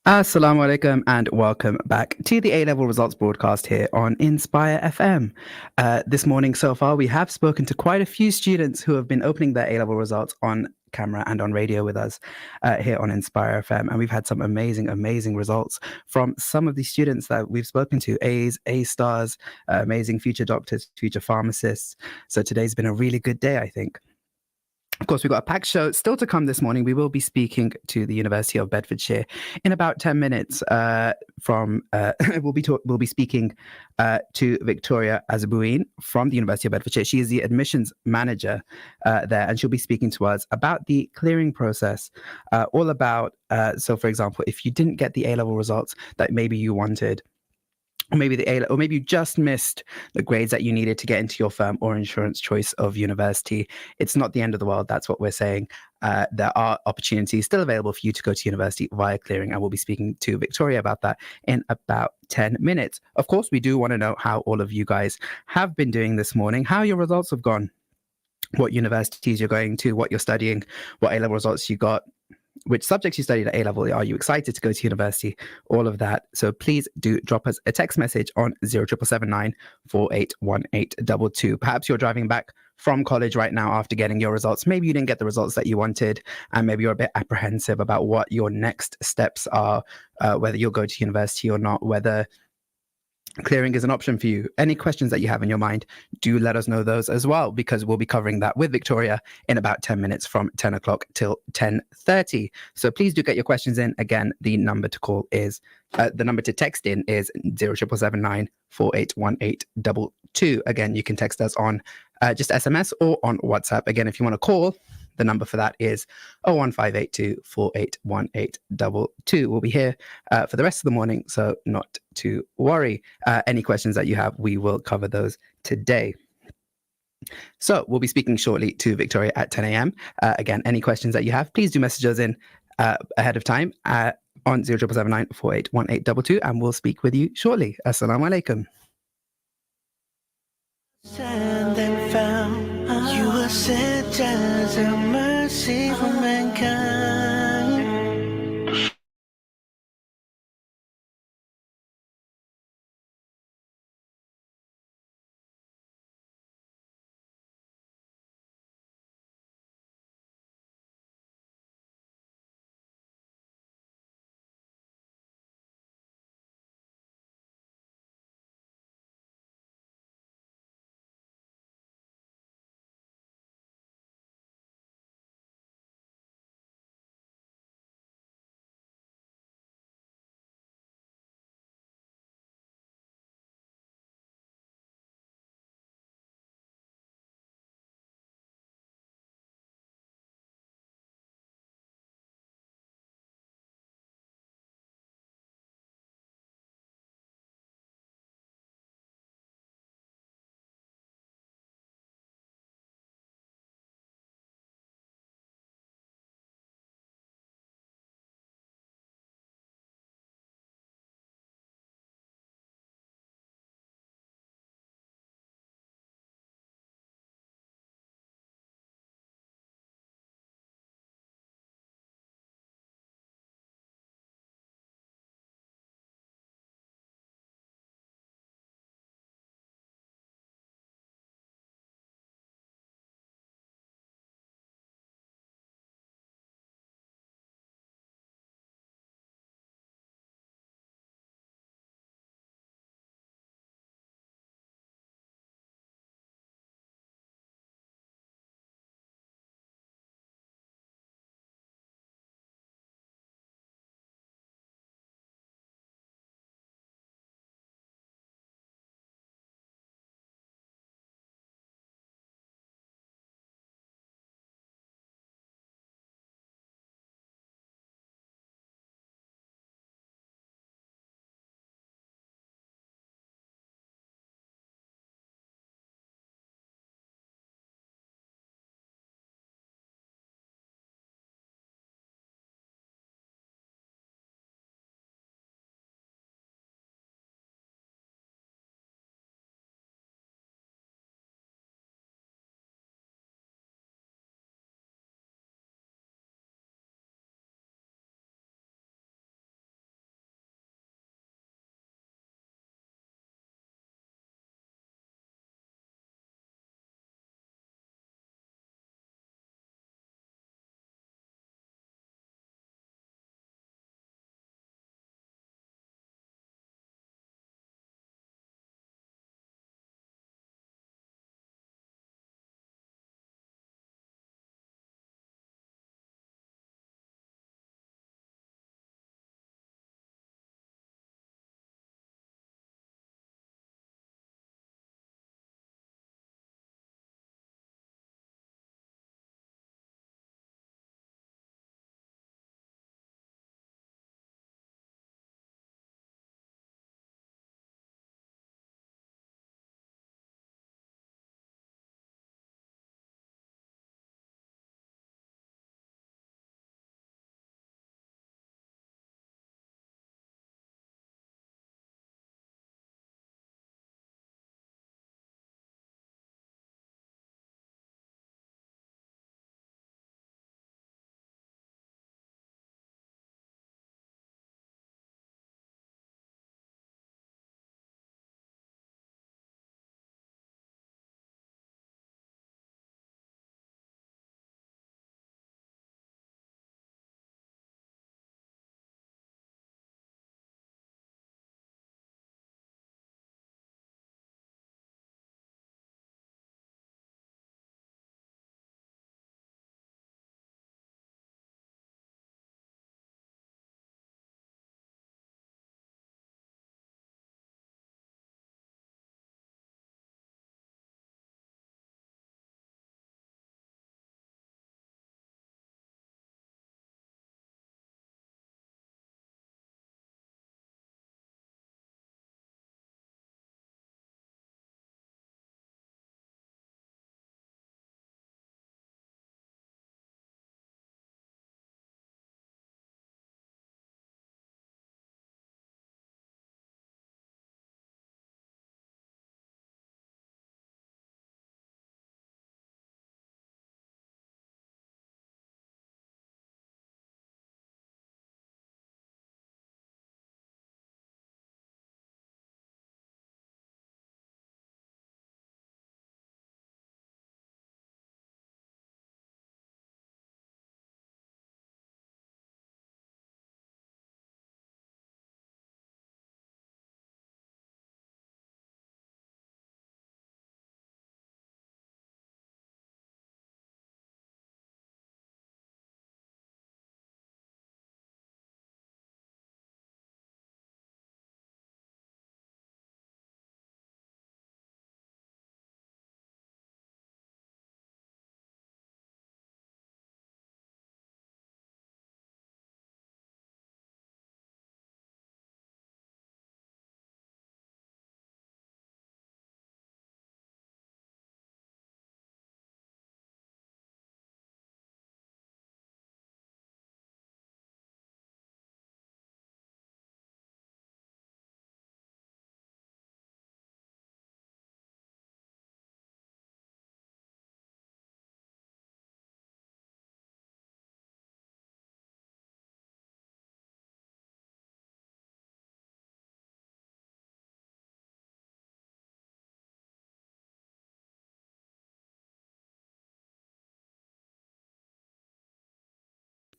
Assalamu alaikum and welcome back to the A-level results broadcast here on Inspire FM. This morning so far, we have spoken to quite a few students who have been opening their A-level results on camera and on radio with us here on Inspire FM. And we've had some amazing, amazing results from some of the students that we've spoken to, A's, A-stars, amazing future doctors, future pharmacists. So today's been a really good day, I think. Of course, we've got a packed show still to come this morning. We will be speaking to the University of Bedfordshire in about 10 minutes. We'll be speaking to Victoria Azabuin from the University of Bedfordshire. She is the admissions manager there, and she'll be speaking to us about the clearing process, all about, so for example, if you didn't get the A-level results that maybe you wanted, or maybe or maybe you just missed the grades that you needed to get into your firm or insurance choice of university. It's not the end of the world. That's what we're saying. There are opportunities still available for you to go to university via clearing, and we'll be speaking to Victoria about that in about 10 minutes. Of course, we do want to know how all of you guys have been doing this morning, how your results have gone, what universities you're going to, what you're studying, what A-level results you got, which subjects you studied at A-level. Are you excited to go to university? All of that. So please do drop us a text message on 07779 481822. Perhaps you're driving back from college right now after getting your results. Maybe you didn't get the results that you wanted, and maybe you're a bit apprehensive about what your next steps are, whether you'll go to university or not, whether clearing is an option for you. Any questions that you have in your mind, do let us know those as well, because we'll be covering that with Victoria in about 10 minutes from 10 o'clock till 10:30. So please do get your questions in. Again, the number to call is, the number to text in is 07779 481822. Again, you can text us on just SMS or on WhatsApp. Again, if you want to call, the number for that is 01582 481822. We'll be here for the rest of the morning, so not to worry. Any questions that you have, we will cover those today. So we'll be speaking shortly to Victoria at 10 a.m. Again, any questions that you have, please do message us in ahead of time on 07779 481822, and we'll speak with you shortly. Assalamu alaikum. And then found you were sent as a mercy for mankind.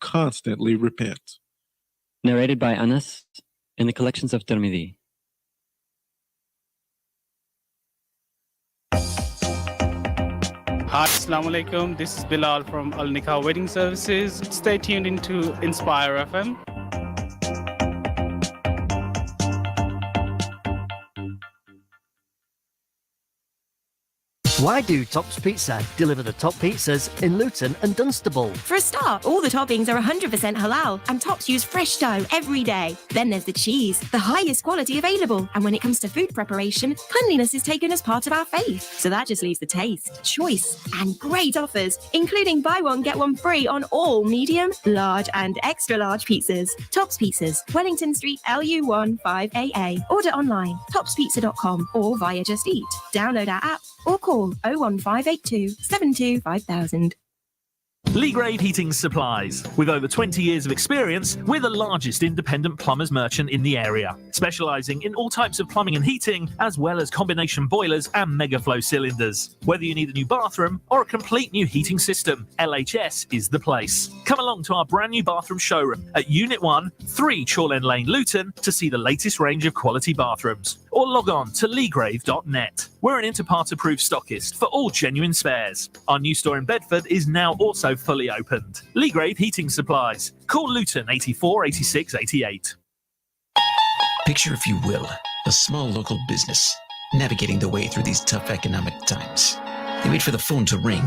constantly repent. Narrated by Anas in the collections of Tirmidhi. Hi, Assalamu alaikum. This is Bilal from Al Nikah Wedding Services. Stay tuned into Inspire FM. Why do Tops Pizza deliver the top pizzas in Luton and Dunstable? For a start, all the toppings are 100% halal and Tops use fresh dough every day. Then there's the cheese, the highest quality available. And when it comes to food preparation, cleanliness is taken as part of our faith. So that just leaves the taste, choice, and great offers, including buy one, get one free on all medium, large, and extra large pizzas. Tops Pizzas, Wellington Street, LU1 5AA. Order online, topspizza.com or via Just Eat. Download our app or call 01582 72 5000. Legrave Heating Supplies. With over 20 years of experience, we're the largest independent plumbers merchant in the area, specialising in all types of plumbing and heating, as well as combination boilers and megaflow cylinders. Whether you need a new bathroom or a complete new heating system, LHS is the place. Come along to our brand new bathroom showroom at Unit 1, 3 Chorlend Lane, Luton, to see the latest range of quality bathrooms. Or log on to legrave.net. We're an Interpart approved stockist for all genuine spares. Our new store in Bedford is now also fully opened. Legrave Heating Supplies. Call Luton 84 86 88. Picture, if you will, a small local business navigating their way through these tough economic times. They wait for the phone to ring,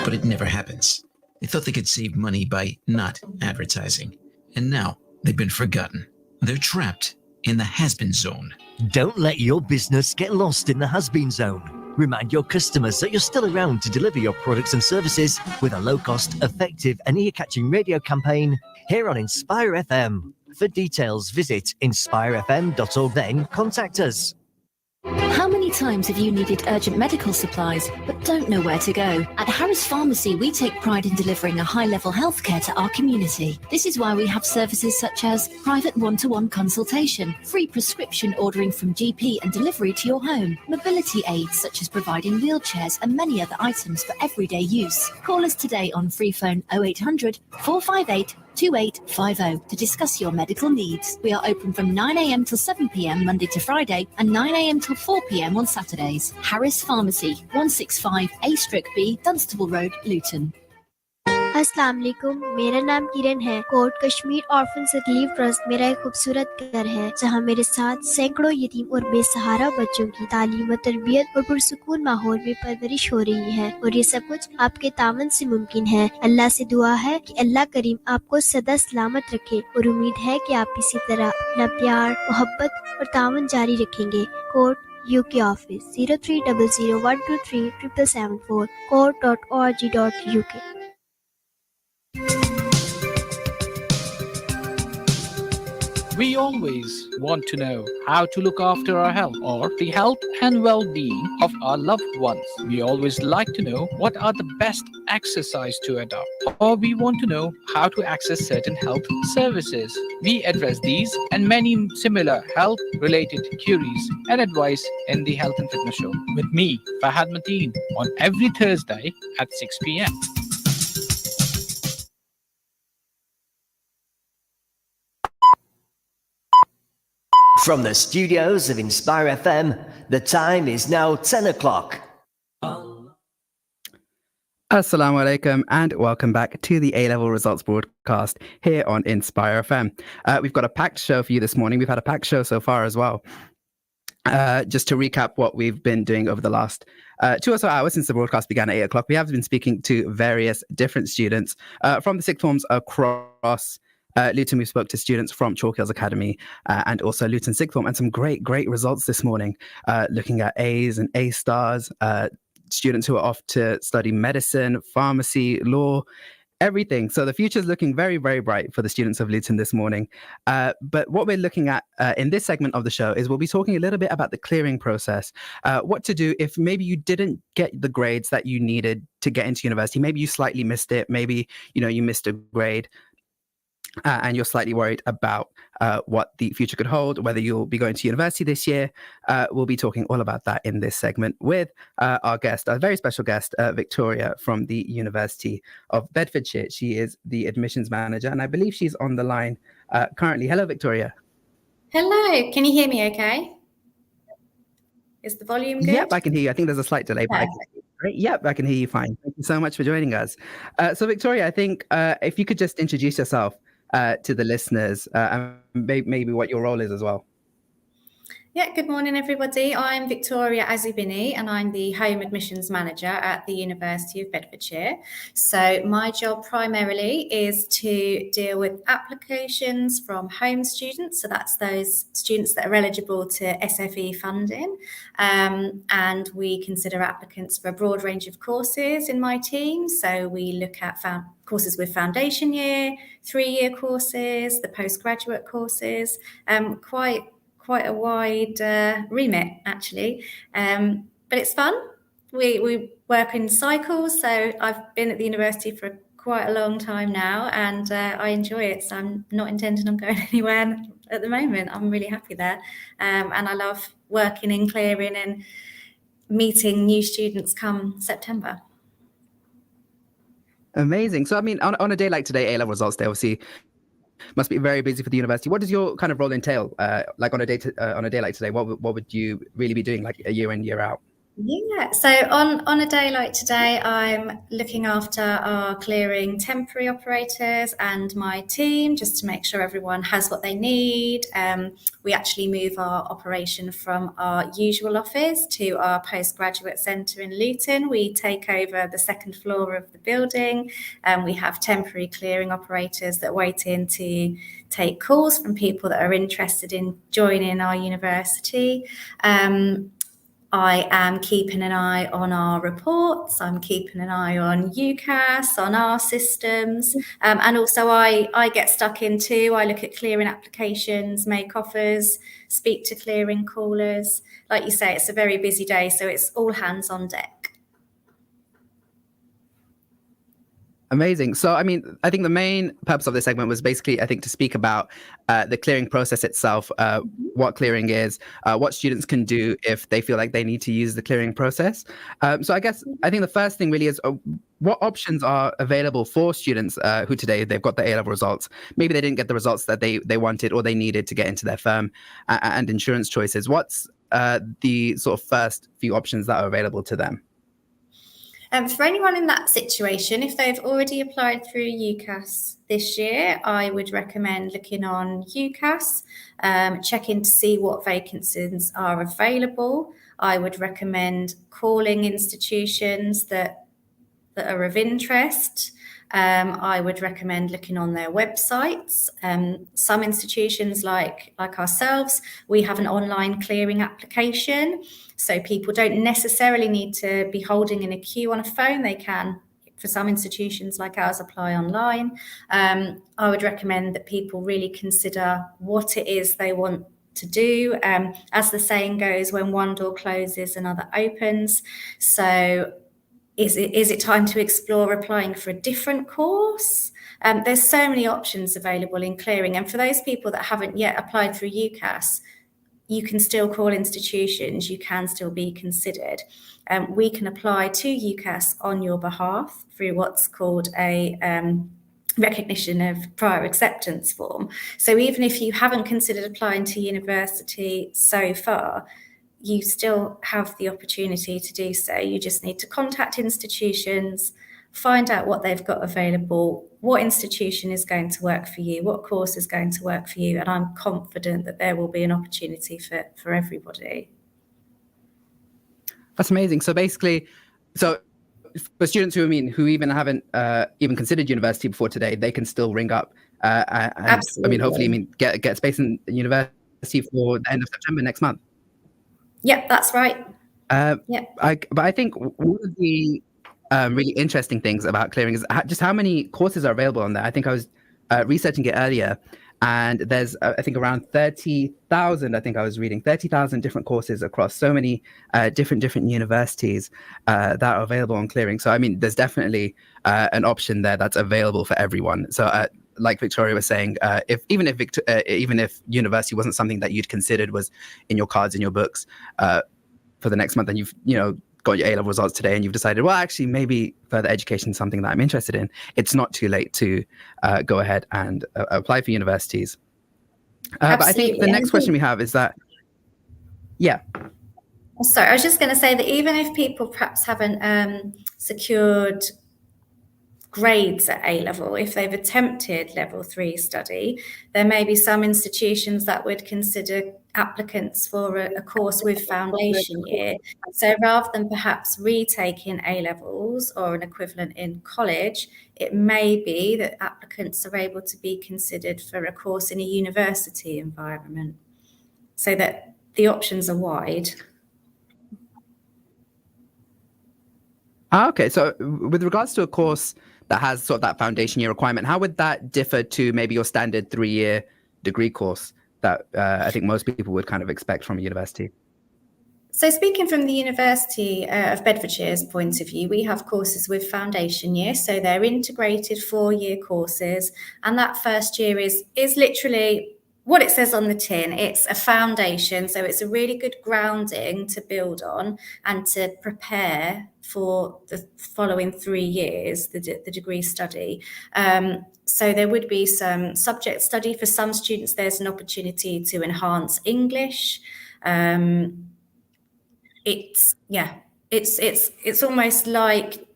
but it never happens. They thought they could save money by not advertising, and now they've been forgotten. They're trapped in the has-been zone. Don't let your business get lost in the has-been zone. Remind your customers that you're still around to deliver your products and services with a low-cost, effective and ear-catching radio campaign here on Inspire FM. For details, visit inspirefm.org, then contact us. How many times have you needed urgent medical supplies but don't know where to go? At Harris Pharmacy, we take pride in delivering a high-level healthcare to our community. This is why we have services such as private one-to-one consultation, free prescription ordering from GP and delivery to your home, mobility aids such as providing wheelchairs and many other items for everyday use. Call us today on free phone 0800 458 2850 to discuss your medical needs. We are open from 9 a.m. till 7 p.m. Monday to Friday and 9 a.m. till 4 p.m. on Saturdays. Harris Pharmacy, 165 A/B, Dunstable Road, Luton. अस्सलाम वालेकुम, मेरा नाम किरण है। KORT Kashmir orphans relief trust मेरा एक खूबसूरत घर है जहां मेरे साथ सैकड़ों यतीम और बेसहारा बच्चों की तालीम व तरबियत और पुरसुकून माहौल में परवरिश हो रही है, और ये सब कुछ आपके तावन से मुमकिन है। अल्लाह से दुआ है कि अल्लाह करीम आपको सदा सलामत रखे और उम्मीद है कि आप इसी तरह अपना प्यार, मोहब्बत और तावन जारी रखेंगे। KORT UK office 0300123774 court.org.uk। We always want to know how to look after our health or the health and well-being of our loved ones. We always like to know what are the best exercise to adopt, or we want to know how to access certain health services. We address these and many similar health-related queries and advice in the Health and Fitness Show with me, Fahad Mateen, on every Thursday at 6 p.m. From the studios of Inspire FM, the time is now 10 o'clock. Assalamu alaikum and welcome back to the A-Level Results broadcast here on Inspire FM. We've got a packed show for you this morning. We've had a packed show so far as well. Just to recap what we've been doing over the last 2 or so hours since the broadcast began at 8 o'clock, we have been speaking to various different students from the sixth forms across Luton. We spoke to students from Chalk Hills Academy and also Luton Sixth Form, and some great results this morning, looking at A's and A stars, students who are off to study medicine, pharmacy, law, everything. So the future is looking very bright for the students of Luton this morning. But what we're looking at in this segment of the show is we'll be talking a little bit about the clearing process, what to do if maybe you didn't get the grades that you needed to get into university. Maybe you slightly missed it. Maybe, you missed a grade. and you're slightly worried about what the future could hold, whether you'll be going to university this year, we'll be talking all about that in this segment with our guest, our very special guest, Victoria from the University of Bedfordshire. She is the admissions manager, and I believe she's on the line currently. Hello, Victoria. Hello, can you hear me okay? Is the volume good? Yep, I can hear you. I think there's a slight delay, but I can hear you. Great. Yep, I can hear you fine. Thank you so much for joining us. So, Victoria, I think if you could just introduce yourself to the listeners and maybe what your role is as well. Yeah, good morning, everybody. I'm Victoria Azubini, and I'm the Home Admissions Manager at the University of Bedfordshire. So my job primarily is to deal with applications from home students. So that's those students that are eligible to SFE funding. And we consider applicants for a broad range of courses in my team. So we look at courses with foundation year, 3-year courses, the postgraduate courses, quite a wide remit, actually. But it's fun. We work in cycles, so I've been at the university for quite a long time now, and I enjoy it, so I'm not intending on going anywhere at the moment. I'm really happy there, and I love working in clearing and meeting new students come September. Amazing. So, I mean, on a day like today, A-level results day, obviously, must be very busy for the university. What does your kind of role entail? Like on a day like today, what would you really be doing, like a year in, year out? Yeah, so on a day like today, I'm looking after our clearing temporary operators and my team just to make sure everyone has what they need. We actually move our operation from our usual office to our postgraduate centre in Luton. We take over the second floor of the building, and we have temporary clearing operators that wait in to take calls from people that are interested in joining our university. I am keeping an eye on our reports. I'm keeping an eye on UCAS, on our systems. And also I get stuck in too. I look at clearing applications, make offers, speak to clearing callers. Like you say, it's a very busy day, so it's all hands on deck. Amazing. So, I mean, I think the main purpose of this segment was basically, I think, to speak about the clearing process itself, what clearing is, what students can do if they feel like they need to use the clearing process. So I think the first thing really is what options are available for students who today they've got the A-level results. Maybe they didn't get the results that they wanted or they needed to get into their firm and insurance choices. What's the sort of first few options that are available to them? For anyone in that situation, if they've already applied through UCAS this year, I would recommend looking on UCAS, checking to see what vacancies are available. I would recommend calling institutions that are of interest. I would recommend looking on their websites. Some institutions like ourselves, we have an online clearing application. So people don't necessarily need to be holding in a queue on a phone. They can, for some institutions like ours, apply online. I would recommend that people really consider what it is they want to do. As the saying goes, when one door closes, another opens. So is it time to explore applying for a different course? There's so many options available in clearing. And for those people that haven't yet applied through UCAS, you can still call institutions, you can still be considered. We can apply to UCAS on your behalf through what's called a recognition of prior acceptance form. So even if you haven't considered applying to university so far, you still have the opportunity to do so. You just need to contact institutions, find out what they've got available, what institution is going to work for you, what course is going to work for you, and I'm confident that there will be an opportunity for everybody. That's amazing. So basically, for students who even haven't even considered university before today, they can still ring up and Absolutely. hopefully get space in university for the end of September next month. Yep, that's right. But I think one of the really interesting things about clearing is just how many courses are available on there. I think I was researching it earlier, and there's I think around 30,000. I think I was reading 30,000 different courses across so many different universities that are available on clearing. So I mean, there's definitely an option there that's available for everyone. So like Victoria was saying, even if university wasn't something that you'd considered was in your cards, in your books for the next month, and you've got your A-level results today and you've decided, well, actually, maybe further education is something that I'm interested in, it's not too late to go ahead and apply for universities. But I think the next question we have is that, Sorry, I was just going to say that even if people perhaps haven't secured grades at A-level, if they've attempted level 3 study, there may be some institutions that would consider applicants for a course with foundation year. So rather than perhaps retaking A-levels or an equivalent in college, it may be that applicants are able to be considered for a course in a university environment, so that the options are wide. Okay, so with regards to a course that has sort of that foundation year requirement, how would that differ to maybe your standard 3-year degree course that I think most people would kind of expect from a university? So speaking from the University of Bedfordshire's point of view, we have courses with foundation year, so they're integrated 4-year courses, and that first year is literally what it says on the tin. It's a foundation, so it's a really good grounding to build on and to prepare for the following 3 years, the degree study. So there would be some subject study. For some students, there's an opportunity to enhance English. It's almost like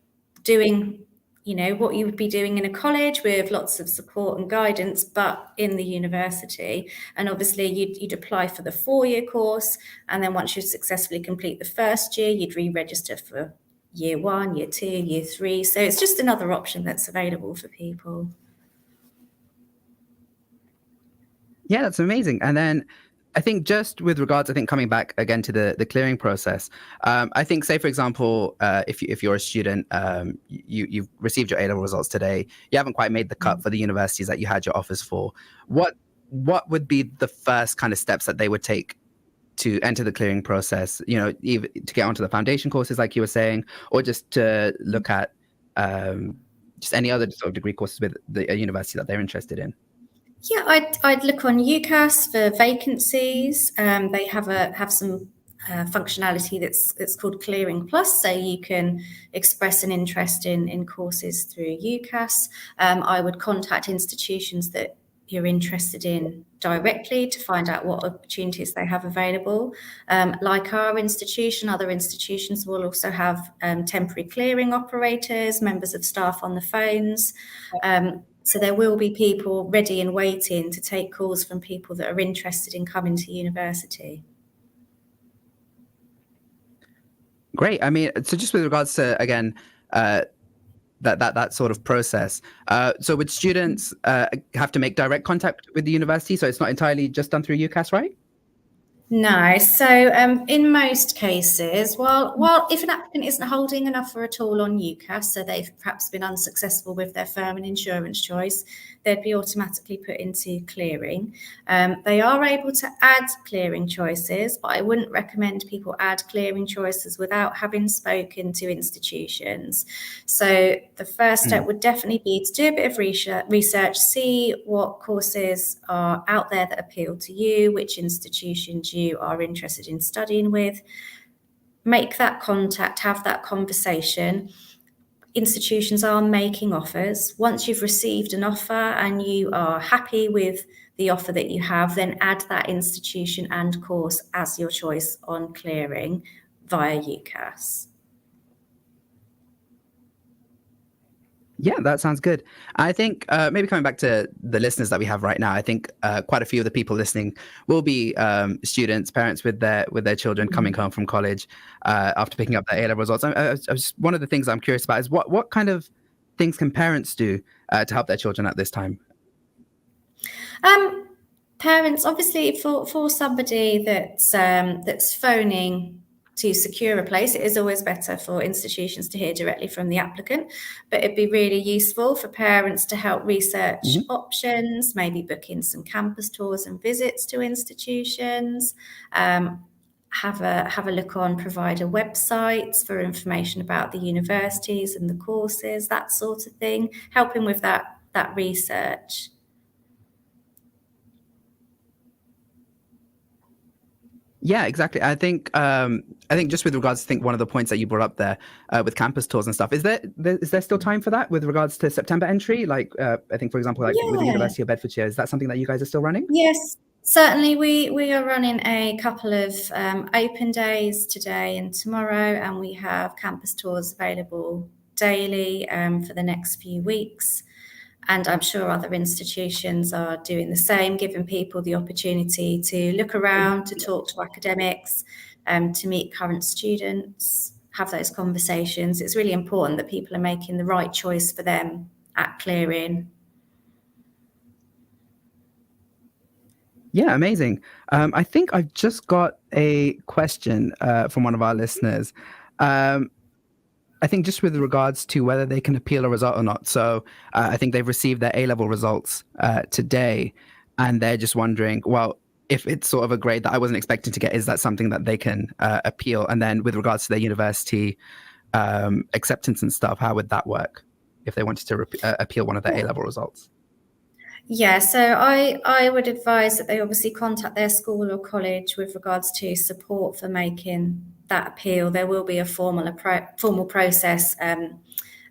doing what you would be doing in a college with lots of support and guidance, but in the university. And obviously you'd apply for the 4-year course, and then once you successfully complete the first year, you'd re-register for year 1, year 2, year 3. So it's just another option that's available for people. Yeah, that's amazing. And then I think just with regards, coming back again to the clearing process, I think, say, for example, if you're a student, you've received your A-level results today, you haven't quite made the cut for the universities that you had your offers for. What would be the first kind of steps that they would take to enter the clearing process, either to get onto the foundation courses, like you were saying, or just to look at just any other sort of degree courses with a university that they're interested in? Yeah, I'd look on UCAS for vacancies. They have some functionality that's called Clearing Plus, so you can express an interest in courses through UCAS. I would contact institutions that you're interested in directly to find out what opportunities they have available. Like our institution, other institutions will also have temporary clearing operators, members of staff on the phones. So there will be people ready and waiting to take calls from people that are interested in coming to university. Great. I mean, so just with regards to, again, that sort of process, so would students have to make direct contact with the university? So it's not entirely just done through UCAS, right? No. So in most cases, well, if an applicant isn't holding an offer at all on UCAS, so they've perhaps been unsuccessful with their firm and insurance choice, they'd be automatically put into clearing. They are able to add clearing choices, but I wouldn't recommend people add clearing choices without having spoken to institutions. So the first step would definitely be to do a bit of research, see what courses are out there that appeal to you, which institutions you are interested in studying with. Make that contact, have that conversation. Institutions are making offers. Once you've received an offer and you are happy with the offer that you have, then add that institution and course as your choice on clearing via UCAS. Yeah, that sounds good. I think maybe coming back to the listeners that we have right now, I think quite a few of the people listening will be students, parents with their children coming home from college after picking up their A-level results. One of the things I'm curious about is what kind of things can parents do to help their children at this time? Parents, obviously, for somebody that's phoning to secure a place, it is always better for institutions to hear directly from the applicant, but it'd be really useful for parents to help research options, maybe book in some campus tours and visits to institutions, have a look on provider websites for information about the universities and the courses, that sort of thing, helping with that that research. Yeah, exactly. I think just with regards to one of the points that you brought up there with campus tours and stuff, is there still time for that with regards to September entry? Like I think, for example, like with the Yeah. University of Bedfordshire, is that something that you guys are still running? Yes, certainly. We are running a couple of open days today and tomorrow, and we have campus tours available daily for the next few weeks. And I'm sure other institutions are doing the same, giving people the opportunity to look around, to talk to academics, to meet current students, have those conversations. It's really important that people are making the right choice for them at clearing. Yeah, amazing. I think I've just got a question from one of our listeners. I think just with regards to whether they can appeal a result or not. So I think they've received their A-level results today, and they're just wondering, well, if it's sort of a grade that I wasn't expecting to get, is that something that they can appeal? And then with regards to their university acceptance and stuff, how would that work if they wanted to appeal one of their A-level results? Yeah, so I would advise that they obviously contact their school or college with regards to support for making that appeal. There will be a formal process, and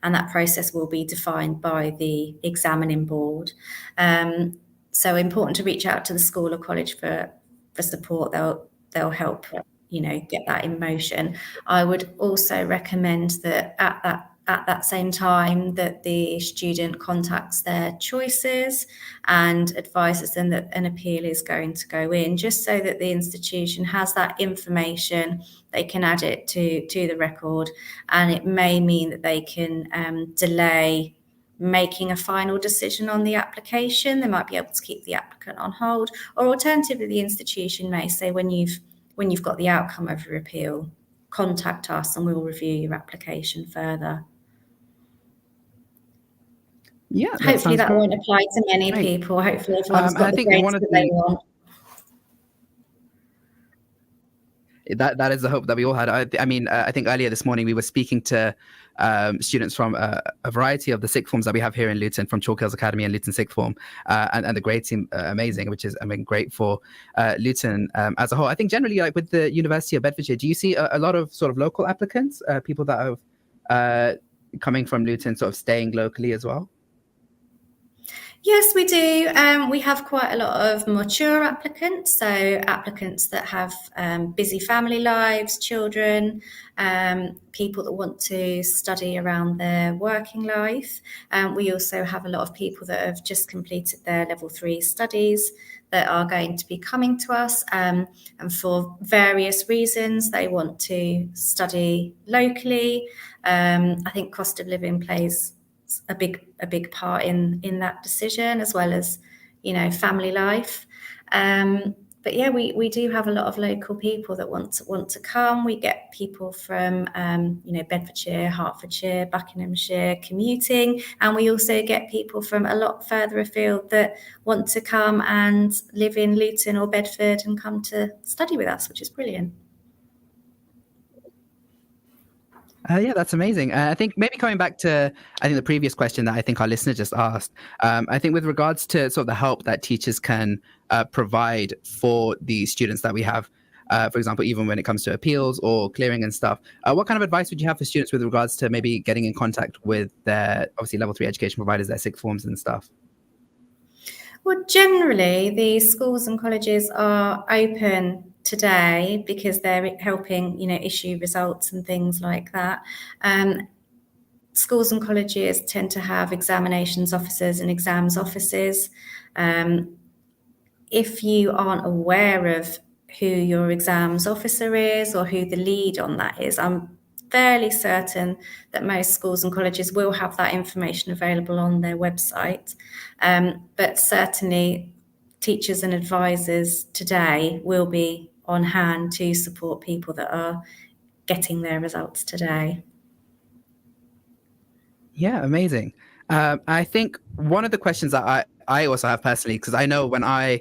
that process will be defined by the examining board. So important to reach out to the school or college for support. They'll help get that in motion. I would also recommend that at that same time that the student contacts their choices and advises them that an appeal is going to go in, just so that the institution has that information. They can add it to the record, and it may mean that they can delay making a final decision on the application. They might be able to keep the applicant on hold, or alternatively, the institution may say, when you've got the outcome of your appeal, contact us and we'll review your application further. Yeah, hopefully that won't apply to many people. Hopefully everyone's got the grades that they want. That is the hope that we all had. I mean, I think earlier this morning we were speaking to students from a variety of the sixth forms that we have here in Luton, from Chalk Hills Academy and Luton Sixth Form, and the grades seem amazing, which is, great for Luton as a whole. I think generally, like with the University of Bedfordshire, do you see a lot of sort of local applicants, people that are coming from Luton, sort of staying locally as well? Yes, we do. We have quite a lot of mature applicants, so applicants that have busy family lives, children, people that want to study around their working life. We also have a lot of people that have just completed their level 3 studies that are going to be coming to us, and for various reasons they want to study locally. I think cost of living plays a big part in that decision, as well as family life. But yeah, we do have a lot of local people that want to come. We get people from Bedfordshire, Hertfordshire, Buckinghamshire commuting, and we also get people from a lot further afield that want to come and live in Luton or Bedford and come to study with us, which is brilliant. Yeah, that's amazing. I think maybe coming back to, the previous question that I think our listener just asked, I think with regards to sort of the help that teachers can provide for the students that we have, for example, even when it comes to appeals or clearing and stuff, what kind of advice would you have for students with regards to maybe getting in contact with their, obviously, level 3 education providers, their sixth forms and stuff? Well, generally, the schools and colleges are open today because they're helping, issue results and things like that. Schools and colleges tend to have examinations officers and exams officers. If you aren't aware of who your exams officer is or who the lead on that is, I'm fairly certain that most schools and colleges will have that information available on their website. But certainly teachers and advisors today will be on hand to support people that are getting their results today. Yeah, amazing. I think one of the questions that I also have personally, because I know when I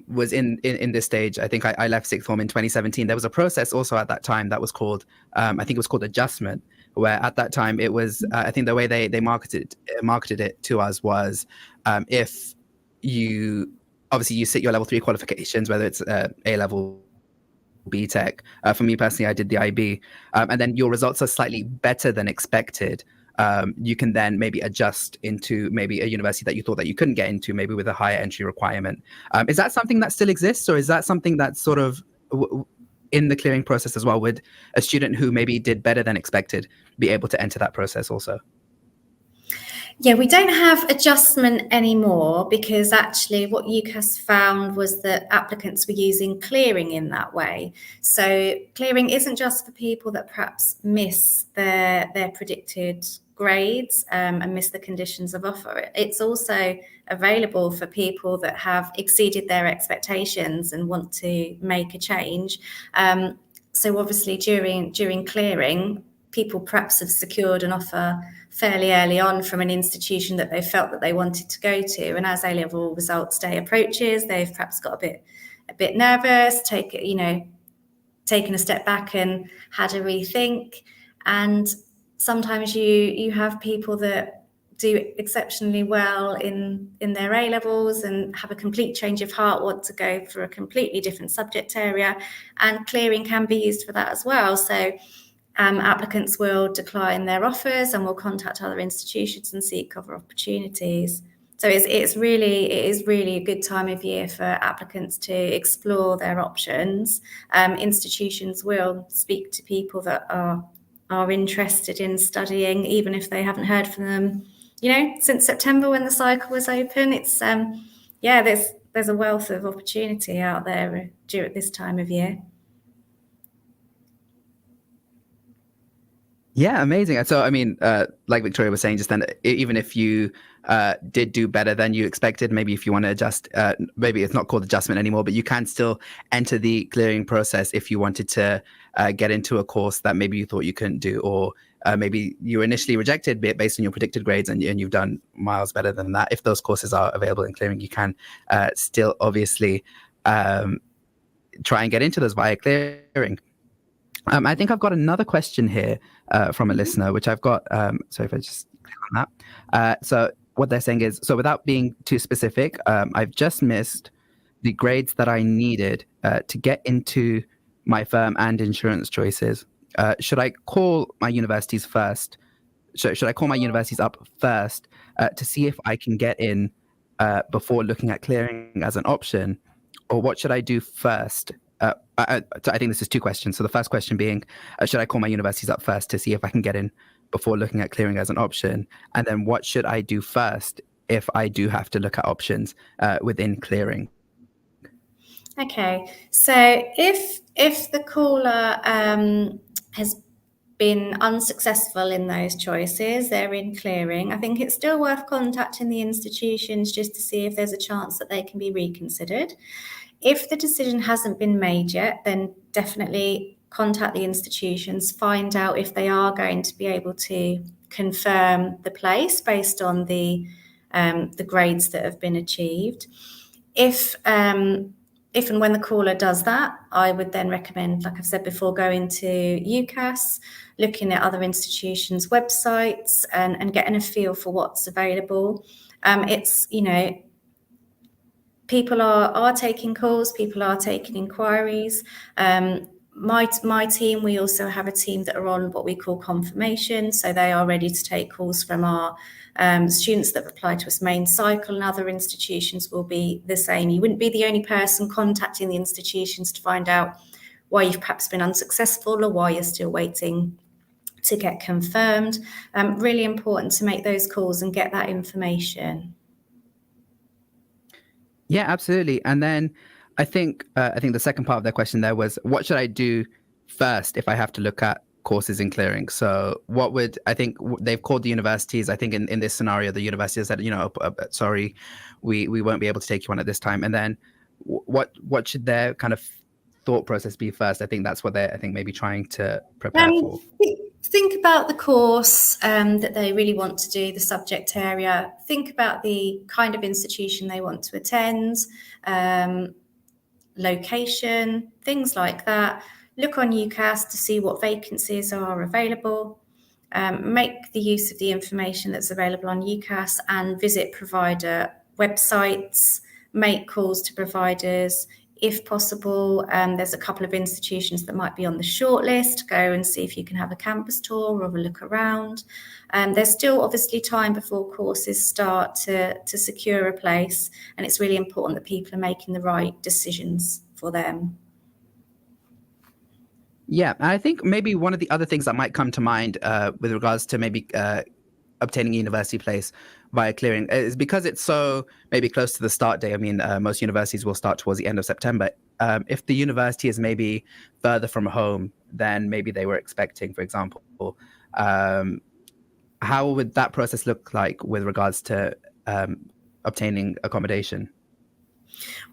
was in this stage, I think I left sixth form in 2017. There was a process also at that time that was called, I think it was called adjustment. where at that time it was, I think the way they marketed it to us was, if you obviously you sit your level 3 qualifications, whether it's A level, BTEC. For me personally, I did the IB, and then your results are slightly better than expected. You can then maybe adjust into maybe a university that you thought that you couldn't get into, maybe with a higher entry requirement. Is that something that still exists, or is that something that's sort of in the clearing process as well? Would a student who maybe did better than expected be able to enter that process also? Yeah, we don't have adjustment anymore, because actually what UCAS found was that applicants were using clearing in that way. So clearing isn't just for people that perhaps miss their predicted grades and miss the conditions of offer. It's also available for people that have exceeded their expectations and want to make a change. So obviously during clearing, people perhaps have secured an offer fairly early on from an institution that they felt that they wanted to go to, and as A-level results day approaches, they've perhaps got a bit nervous, taken a step back and had a rethink. And sometimes you have people that do exceptionally well in their A-levels and have a complete change of heart, want to go for a completely different subject area, and clearing can be used for that as well. So applicants will decline their offers and will contact other institutions and seek other opportunities. So it is really a good time of year for applicants to explore their options. Institutions will speak to people that are interested in studying, even if they haven't heard from them, since September when the cycle was open. It's there's a wealth of opportunity out there during this time of year. Yeah, amazing. So, I mean, like Victoria was saying just then, even if you did do better than you expected, maybe if you want to adjust, maybe it's not called adjustment anymore, but you can still enter the clearing process if you wanted to get into a course that maybe you thought you couldn't do, or maybe you were initially rejected based on your predicted grades and you've done miles better than that. If those courses are available in clearing, you can still obviously try and get into those via clearing. I think I've got another question here from a listener, which I've got. So if I just click on that. So what they're saying is, so without being too specific, I've just missed the grades that I needed to get into my firm and insurance choices. Should I call my universities first? Should I call my universities up first to see if I can get in before looking at clearing as an option? Or what should I do first? I think this is two questions. So the first question being, should I call my universities up first to see if I can get in before looking at clearing as an option? And then what should I do first if I do have to look at options within clearing? Okay, so if the caller has been unsuccessful in those choices, they're in clearing, I think it's still worth contacting the institutions just to see if there's a chance that they can be reconsidered. If the decision hasn't been made yet, then definitely contact the institutions, find out if they are going to be able to confirm the place based on the grades that have been achieved. If and when the caller does that, I would then recommend, like I've said before, going to UCAS, looking at other institutions' websites and getting a feel for what's available. People are taking calls, people are taking inquiries. My team, we also have a team that are on what we call confirmation. So they are ready to take calls from our students that apply to us main cycle, and other institutions will be the same. You wouldn't be the only person contacting the institutions to find out why you've perhaps been unsuccessful or why you're still waiting to get confirmed. Really important to make those calls and get that information. Yeah, absolutely. And then I think the second part of their question there was, what should I do first if I have to look at courses in clearing? So I think they've called the universities. I think in this scenario, the university has said, sorry, we won't be able to take you on at this time. And then what should their kind of thought process be first? I think that's what they're maybe trying to prepare for. Think about the course that they really want to do, the subject area. Think about the kind of institution they want to attend, location, things like that. Look on UCAS to see what vacancies are available. make the use of the information that's available on UCAS and visit provider websites, make calls to providers. If possible, there's a couple of institutions that might be on the shortlist. Go and see if you can have a campus tour or have a look around. There's still obviously time before courses start to secure a place, and it's really important that people are making the right decisions for them. Yeah, I think maybe one of the other things that might come to mind with regards to maybe obtaining a university place via clearing is because it's so maybe close to the start date. I mean, most universities will start towards the end of September. If the university is maybe further from home than maybe they were expecting, for example, how would that process look like with regards to obtaining accommodation?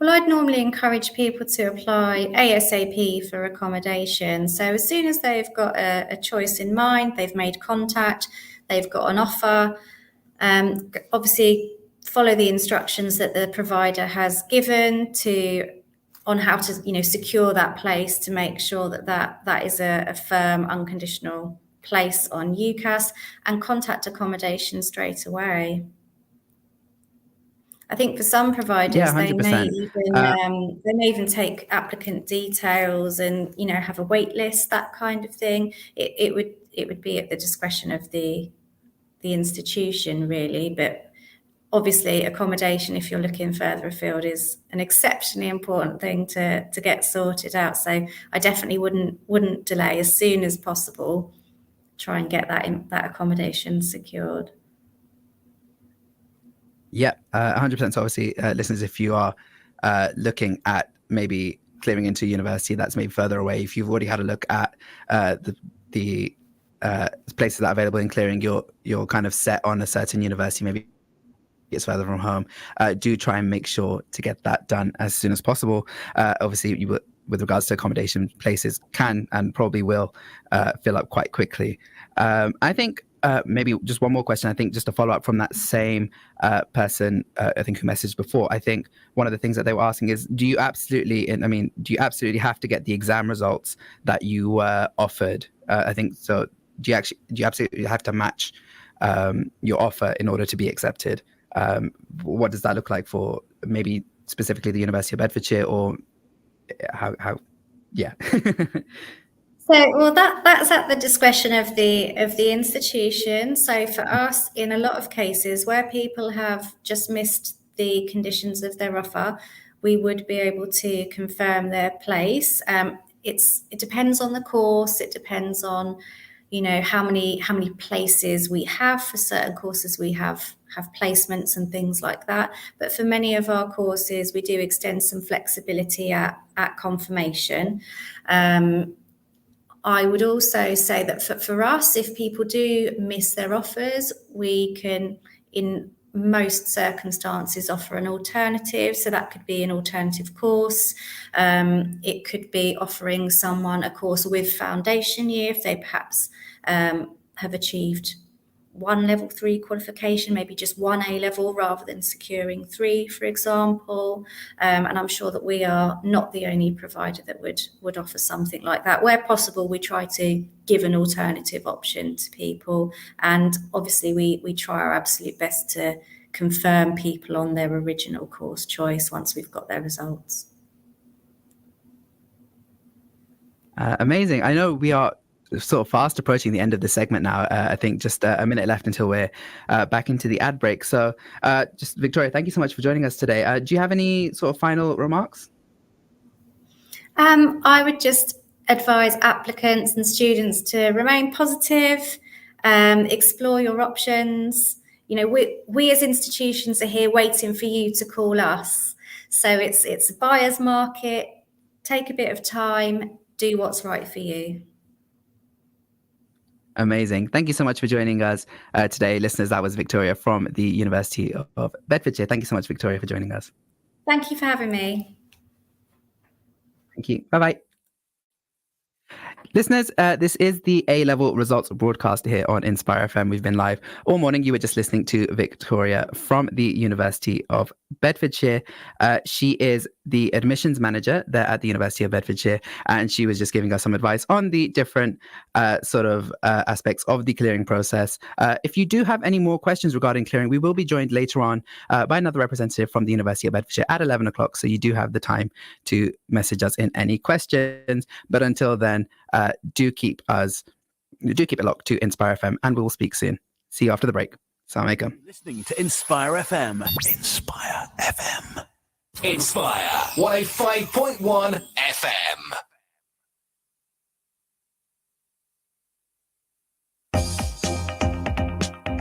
Well, I'd normally encourage people to apply ASAP for accommodation. So as soon as they've got a choice in mind, they've made contact, they've got an offer, obviously follow the instructions that the provider has given on how to secure that place, to make sure that is a firm, unconditional place on UCAS, and contact accommodation straight away. I think for some providers, they may even take applicant details and have a wait list, that kind of thing. It would be at the discretion of the institution, really. But obviously, accommodation, if you're looking further afield, is an exceptionally important thing to get sorted out. So I definitely wouldn't delay. As soon as possible, try and get that accommodation secured. Yeah, 100%. So obviously, listeners, if you are looking at maybe clearing into university that's maybe further away, if you've already had a look at the places that are available in clearing, you're kind of set on a certain university, maybe it's further from home, do try and make sure to get that done as soon as possible. Obviously, with regards to accommodation, places can and probably will fill up quite quickly. I think maybe just one more question. I think just to follow up from that same person, I think who messaged before. I think one of the things that they were asking is, do you absolutely have to get the exam results that you were offered? I think so. Do you absolutely have to match your offer in order to be accepted? What does that look like for maybe specifically the University of Bedfordshire, or how? Yeah. So, well, that's at the discretion of the institution. So for us, in a lot of cases where people have just missed the conditions of their offer, we would be able to confirm their place. It depends on the course. It depends on, how many places we have. For certain courses, we have placements and things like that. But for many of our courses, we do extend some flexibility at confirmation. I would also say that for us, if people do miss their offers, we can, in most circumstances, offer an alternative. So that could be an alternative course. It could be offering someone a course with foundation year if they perhaps have achieved one level 3 qualification, maybe just one A level rather than securing 3, for example. And I'm sure that we are not the only provider that would offer something like that. Where possible, we try to give an alternative option to people. And obviously we try our absolute best to confirm people on their original course choice once we've got their results. Amazing. I know we are sort of fast approaching the end of the segment now. I think just a minute left until we're back into the ad break. So just Victoria, thank you so much for joining us today. Do you have any sort of final remarks? I would just advise applicants and students to remain positive, explore your options. We as institutions are here waiting for you to call us. So it's a buyer's market. Take a bit of time, do what's right for you. Amazing. Thank you so much for joining us today, listeners. That was Victoria from the University of Bedfordshire. Thank you so much, Victoria, for joining us. Thank you for having me. Thank you. Bye-bye. Listeners, this is the A-level results broadcast here on Inspire FM. We've been live all morning. You were just listening to Victoria from the University of Bedfordshire. She is the admissions manager there at the University of Bedfordshire, and she was just giving us some advice on the different aspects of the clearing process. If you do have any more questions regarding clearing, we will be joined later on by another representative from the University of Bedfordshire at 11 o'clock, so you do have the time to message us in any questions. But until then, do keep it locked to Inspire FM, and we will speak soon. See you after the break. Assalamu alaikum. Listening to Inspire FM. Inspire FM. Inspire 105.1 FM.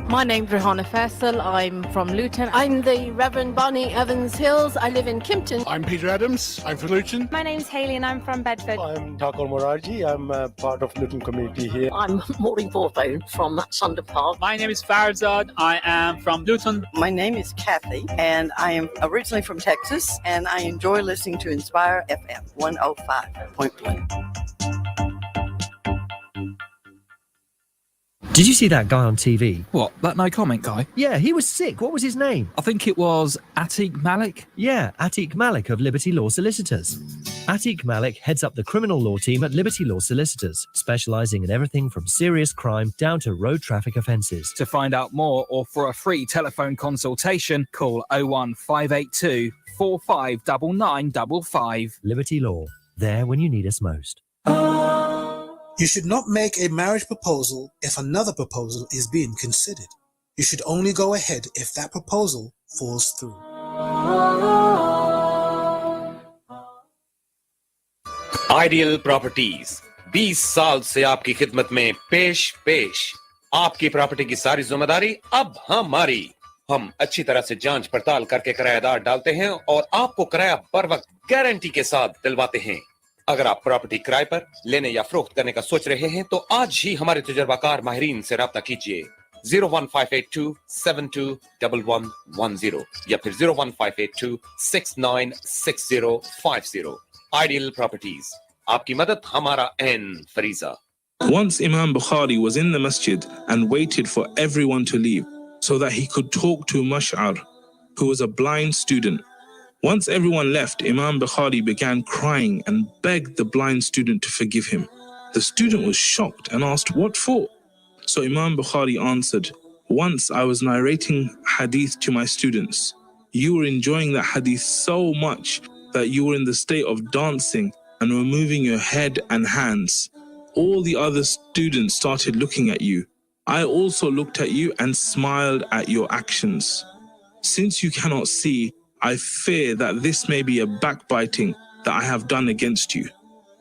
My name's Rehana Faisal. I'm from Luton. I'm the Reverend Bonnie Evans Hills. I live in Kimpton. I'm Peter Adams. I'm from Luton. My name's Hayley and I'm from Bedford. I'm Takal Moraji. I'm part of Luton community here. I'm Maureen Borthbone from Sundon Park. My name is Farzad. I am from Luton. My name is Kathy and I am originally from Texas and I enjoy listening to Inspire FM 105.1. Did you see that guy on TV? What, that no comment guy? Yeah, he was sick. What was his name? I think it was Atiq Malik. Yeah, Atiq Malik of Liberty Law Solicitors. Atiq Malik heads up the criminal law team at Liberty Law Solicitors, specialising in everything from serious crime down to road traffic offences. To find out more or for a free telephone consultation, call 01582 459955. Liberty Law, there when you need us most. You should not make a marriage proposal if another proposal is being considered. You should only go ahead if that proposal falls through. Ideal Properties 20 साल से आपकी खिदमत में पेश आपकी property की सारी जिम्मेदारी अब हमारी हम अच्छी तरह से जांच पड़ताल करके किराएदार डालते हैं और आपको किराया बर वक्त गारंटी के साथ दिलवाते हैं अगर आप प्रॉपर्टी किराए पर लेने या फरोख्त करने का सोच रहे हैं तो आज ही हमारे तजुर्बाकार माहिरीन से राब्ता कीजिए 01582721110 या फिर 01582696050 Ideal Properties आपकी मदद हमारा ऐन फरीजा. Once Imam Bukhari was in the masjid and waited for everyone to leave so that he could talk to Mash'ar, who was a blind student. Once everyone left, Imam Bukhari began crying and begged the blind student to forgive him. The student was shocked and asked, "What for?" So Imam Bukhari answered, "Once I was narrating hadith to my students. You were enjoying that hadith so much that you were in the state of dancing and were moving your head and hands. All the other students started looking at you. I also looked at you and smiled at your actions. Since you cannot see, I fear that this may be a backbiting that I have done against you."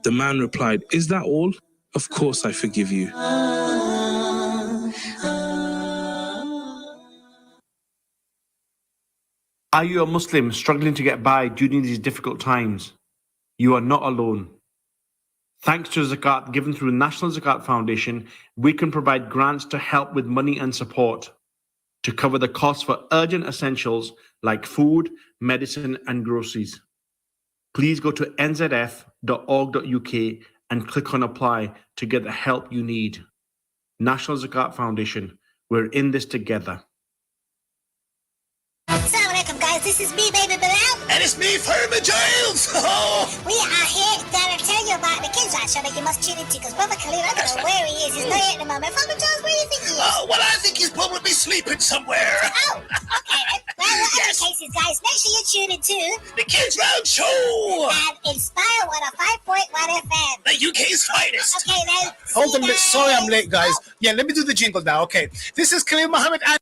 The man replied, "Is that all? Of course I forgive you." Are you a Muslim struggling to get by during these difficult times? You are not alone. Thanks to zakat given through National Zakat Foundation, we can provide grants to help with money and support to cover the costs for urgent essentials like food, medicine and groceries. Please go to nzf.org.uk and click on apply to get the help you need. National Zakat Foundation, we're in this together. Assalamu alaikum guys, this is me, Baby Bilal. And it's me, Ferma Giles. We are here to tell you about the kids right show that you must tune into because Brother Khalil, I don't know where he is. He's not here at the moment. Ferma Giles, where do you think he is? Well, I think he's probably sleeping somewhere. Oh, okay then. Well, whatever the case is, guys, make sure you tune into The Kids Round Show and Inspire 105.1 FM. The UK's finest. Okay then. Hold on a minute. Sorry I'm late, guys. Yeah, let me do the jingle now. Okay. This is Khalil Muhammad and...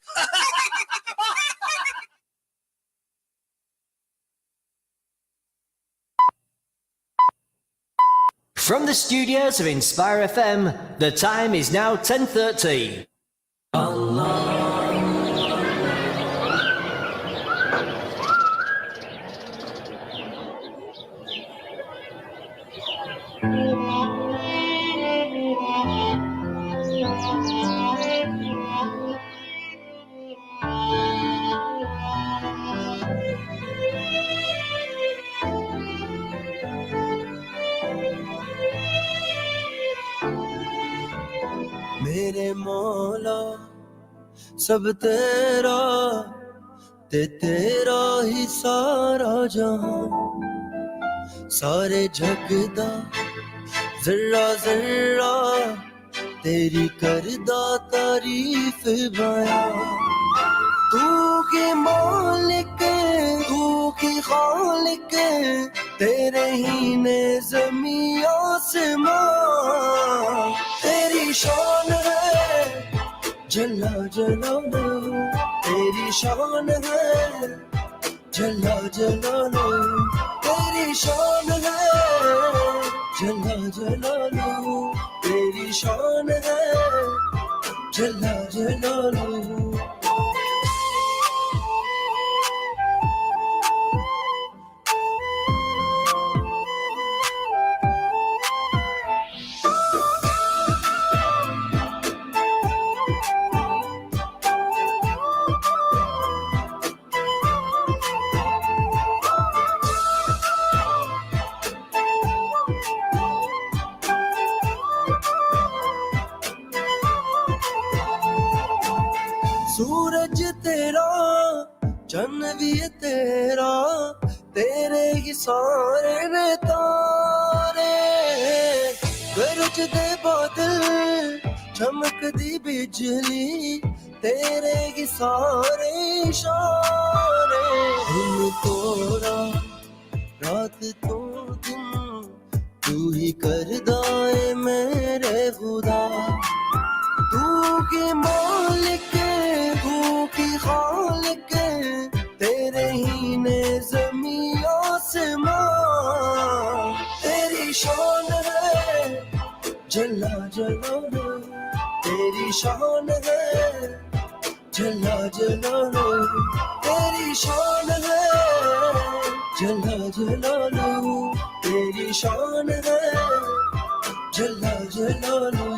From the studios of Inspire FM, the time is now 10:30. मेरे मौला सब तेरा ते तेरा ही सारा जहां सारे जगदा जर्रा जर्रा तेरी करदा तारीफ बया तू के मालिक तू के खालिक तेरे ही ने ज़मीं आसमां तेरी शान है जल्ला जलालो तेरी शान है जल्ला जलालो तेरी शान है जल्ला जलालो तेरी शान है जल्ला जलालो सूरज तेरा चन्न भी तेरा तेरे ही सारे ने तारे गरज दे बादल चमकदी बिजली तेरे ही सारे इशारे दिन तोरा रात तो दिन तू ही करदा है मेरे खुदा तू की मालिक तू की खालिक तेरे ही ने ज़मीं आसमां तेरी शान है जल्ला जलालो तेरी शान है जल्ला जलालो तेरी शान है जल्ला जलालो तेरी शान है जल्ला जलालो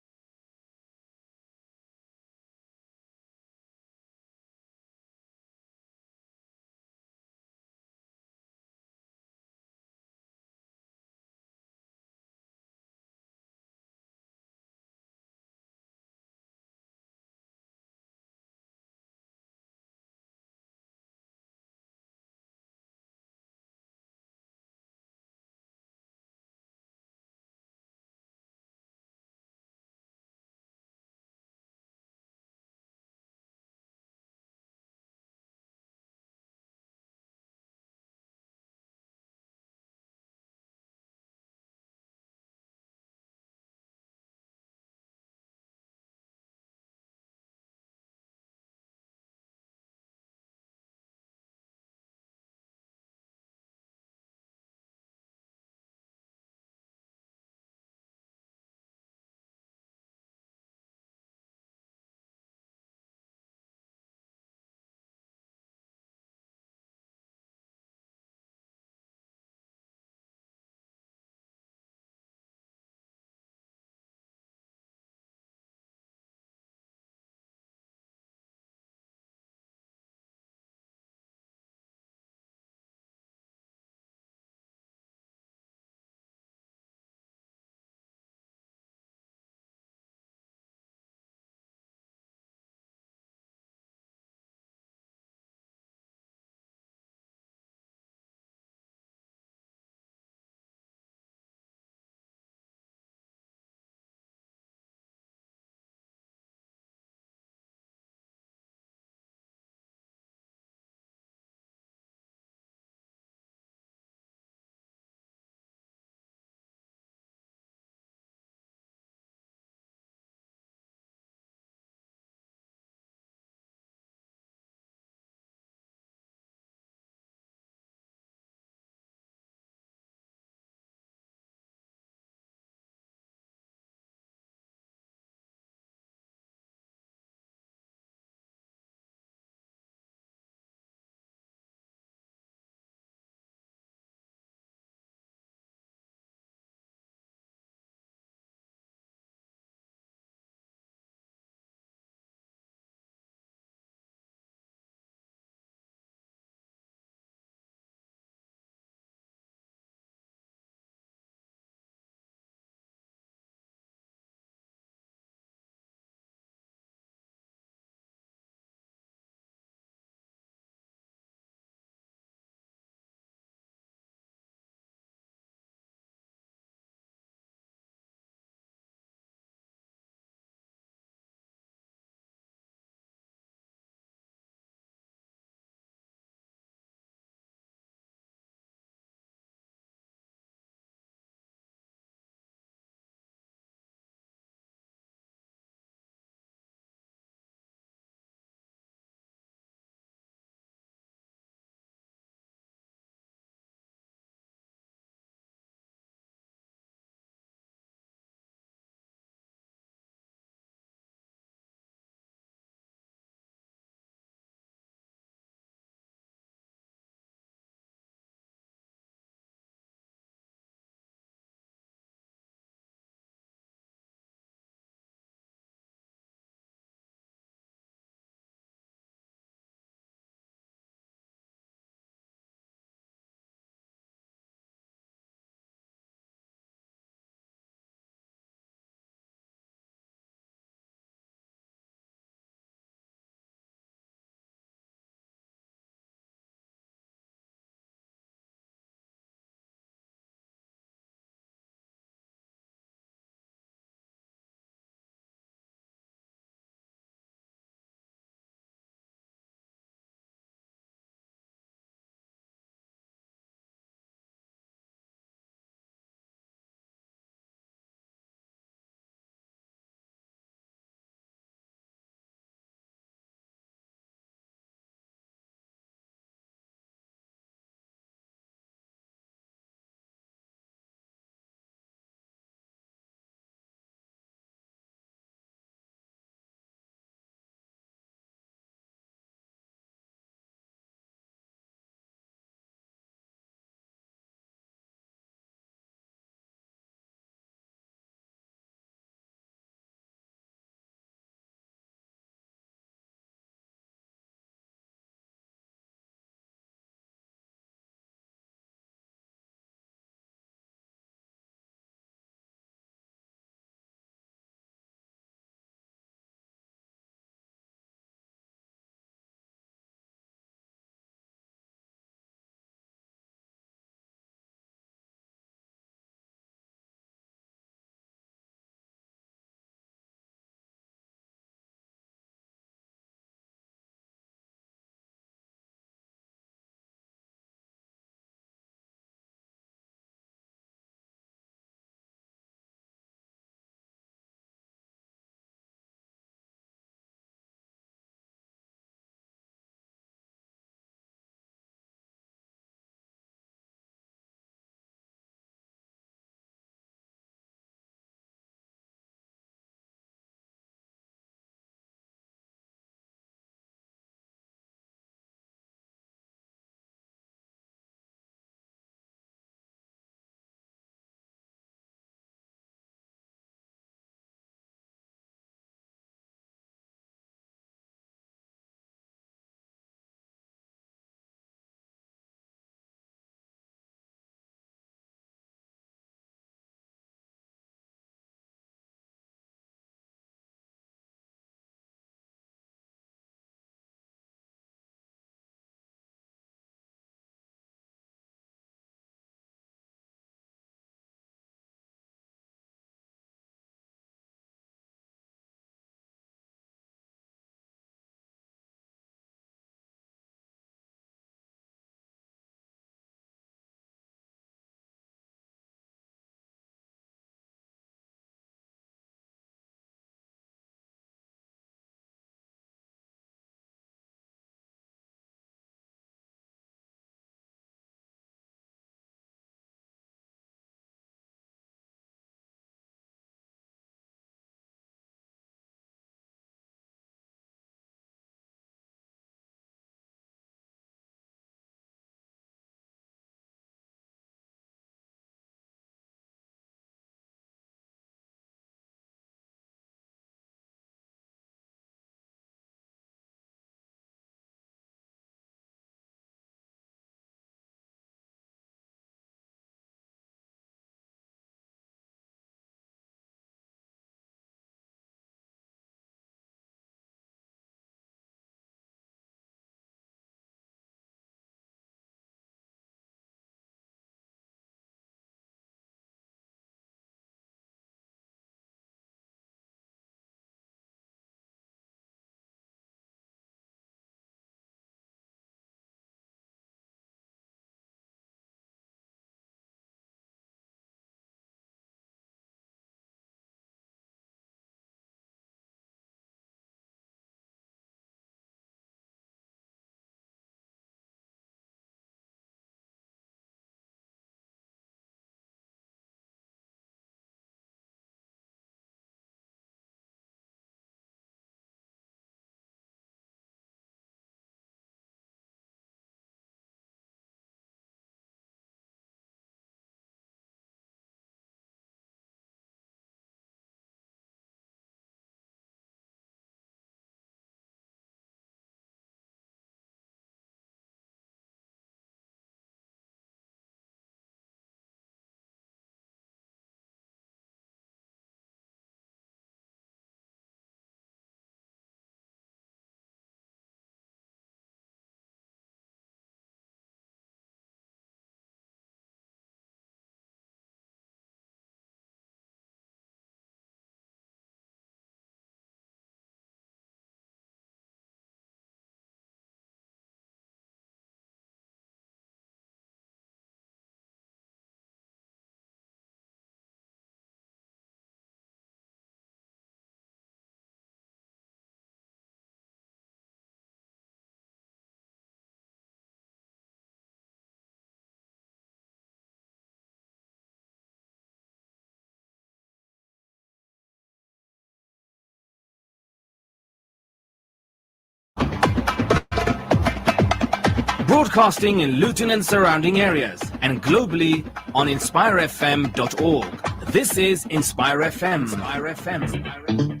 Broadcasting in Luton and surrounding areas and globally on inspirefm.org. This is Inspire FM. Inspire FM.